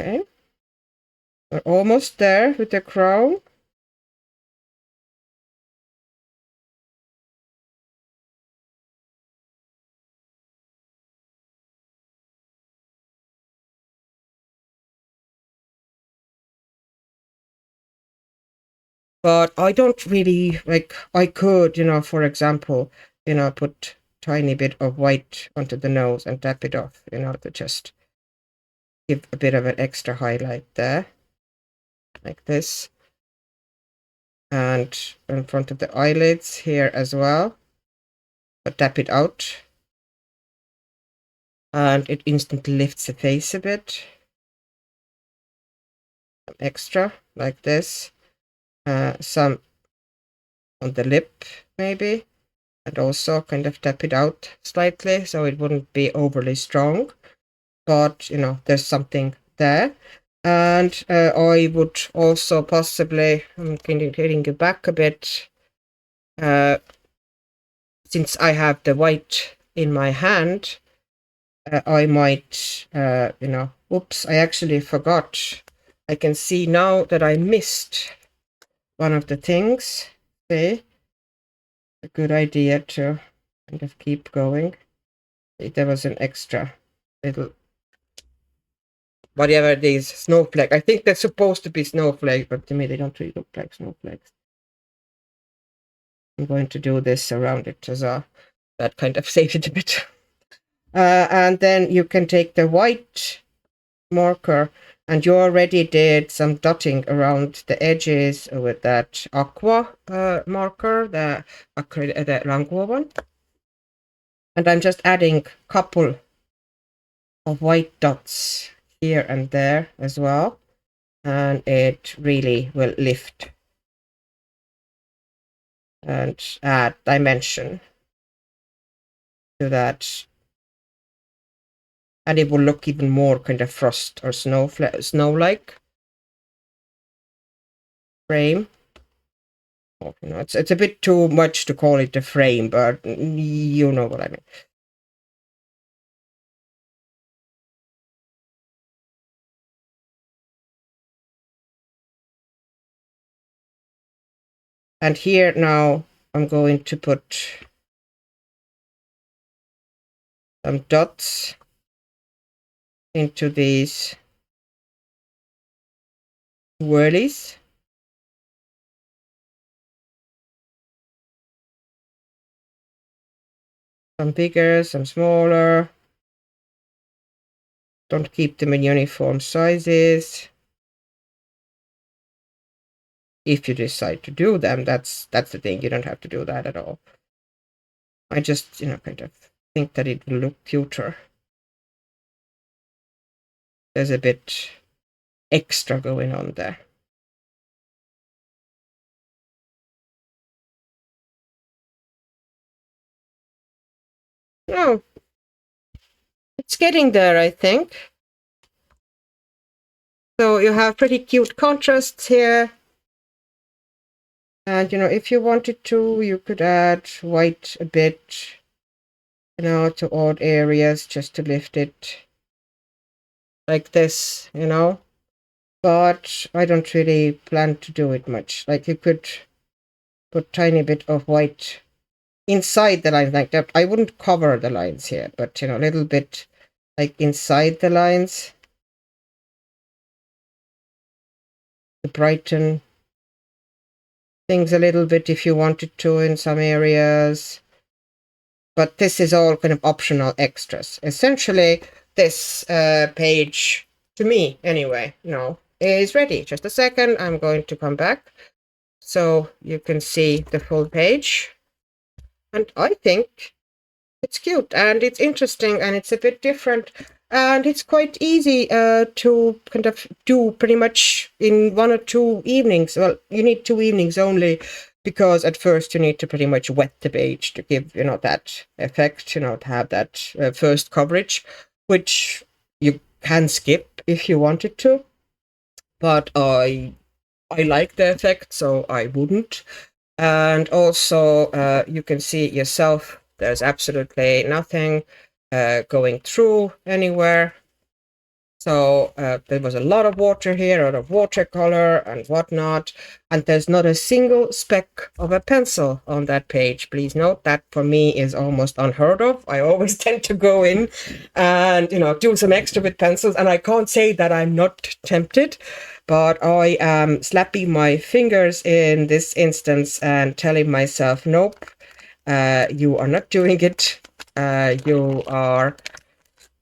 Okay, we're almost there with the crown. But I don't really, like, I could, for example, put tiny bit of white onto the nose and tap it off, to just give a bit of an extra highlight there, like this. And in front of the eyelids here as well, but tap it out. And it instantly lifts the face a bit. Some extra, like this. Some on the lip, maybe. And also kind of tap it out slightly so it wouldn't be overly strong. But, there's something there. And I would also possibly, I'm getting it back a bit, since I have the white in my hand, I might, oops, I actually forgot. I can see now that I missed one of the things. See, a good idea to kind of keep going. There was an extra little, whatever these snowflake. I think they're supposed to be snowflake, but to me they don't really look like snowflakes. I'm going to do this around it as a, that kind of saves it a bit. And then you can take the white marker, and you already did some dotting around the edges with that aqua marker, the Langua one. And I'm just adding a couple of white dots here and there as well, and it really will lift and add dimension to that, and it will look even more kind of frost or snow-like frame. Oh, it's a bit too much to call it a frame, but you know what I mean. And here now I'm going to put some dots into these whirlies. Some bigger, some smaller. Don't keep them in uniform sizes. If you decide to do them, that's the thing. You don't have to do that at all. I just, kind of think that it will look cuter. There's a bit extra going on there. Oh, it's getting there, I think. So you have pretty cute contrasts here. And, if you wanted to, you could add white a bit, to odd areas just to lift it like this, But I don't really plan to do it much. Like, you could put tiny bit of white inside the lines like that. I wouldn't cover the lines here, but, a little bit like inside the lines to brighten things a little bit if you wanted to in some areas. But this is all kind of optional extras. Essentially, this page, to me anyway, is ready. Just a second, I'm going to come back so you can see the full page. And I think it's cute and it's interesting and it's a bit different. And it's quite easy to kind of do pretty much in 1 or 2 evenings. Well, you need 2 evenings only, because at first you need to pretty much wet the page to give, that effect, to have that first coverage, which you can skip if you wanted to. But I like the effect, so I wouldn't. And also, you can see yourself, there's absolutely nothing going through anywhere. So there was a lot of water here, a lot of watercolor and whatnot, and there's not a single speck of a pencil on that page. Please note that for me is almost unheard of. I always tend to go in and, do some extra with pencils, and I can't say that I'm not tempted, but I am slapping my fingers in this instance and telling myself, nope, you are not doing it. You are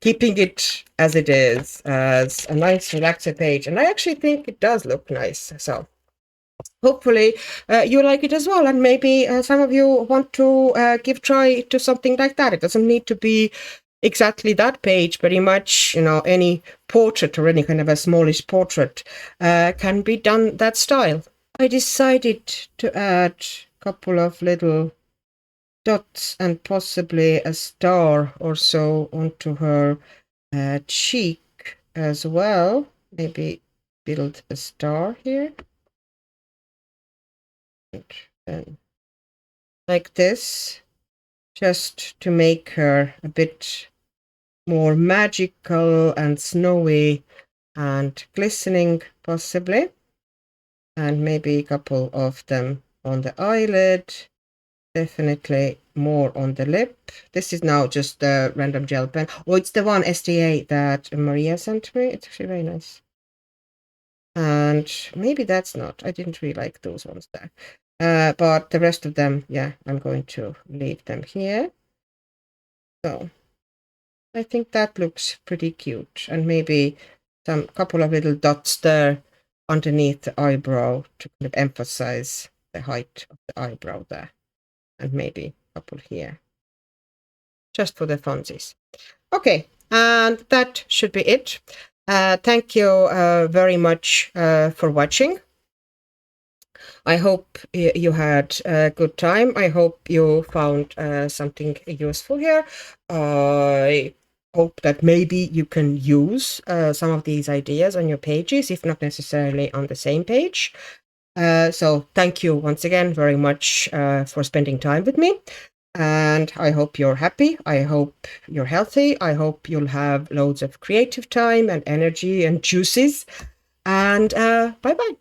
keeping it as it is, as a nice relaxer page. And I actually think it does look nice. So hopefully you like it as well. And maybe some of you want to give try to something like that. It doesn't need to be exactly that page. Pretty much, any portrait or any kind of a smallish portrait can be done that style. I decided to add a couple of little dots and possibly a star or so onto her cheek as well. Maybe build a star here. And then like this, just to make her a bit more magical and snowy and glistening possibly. And maybe a couple of them on the eyelid. Definitely more on the lip. This is now just the random gel pen. Oh, it's the one STA that Maria sent me. It's actually very nice. And maybe that's not. I didn't really like those ones there. But the rest of them, yeah, I'm going to leave them here. So I think that looks pretty cute. And maybe some couple of little dots there underneath the eyebrow to kind of emphasize the height of the eyebrow there. And maybe a couple here. Just for the funsies. Okay, and that should be it. Thank you very much for watching. I hope you had a good time. I hope you found something useful here. I hope that maybe you can use some of these ideas on your pages, if not necessarily on the same page. So thank you once again very much for spending time with me. And I hope you're happy. I hope you're healthy. I hope you'll have loads of creative time and energy and juices. And bye-bye.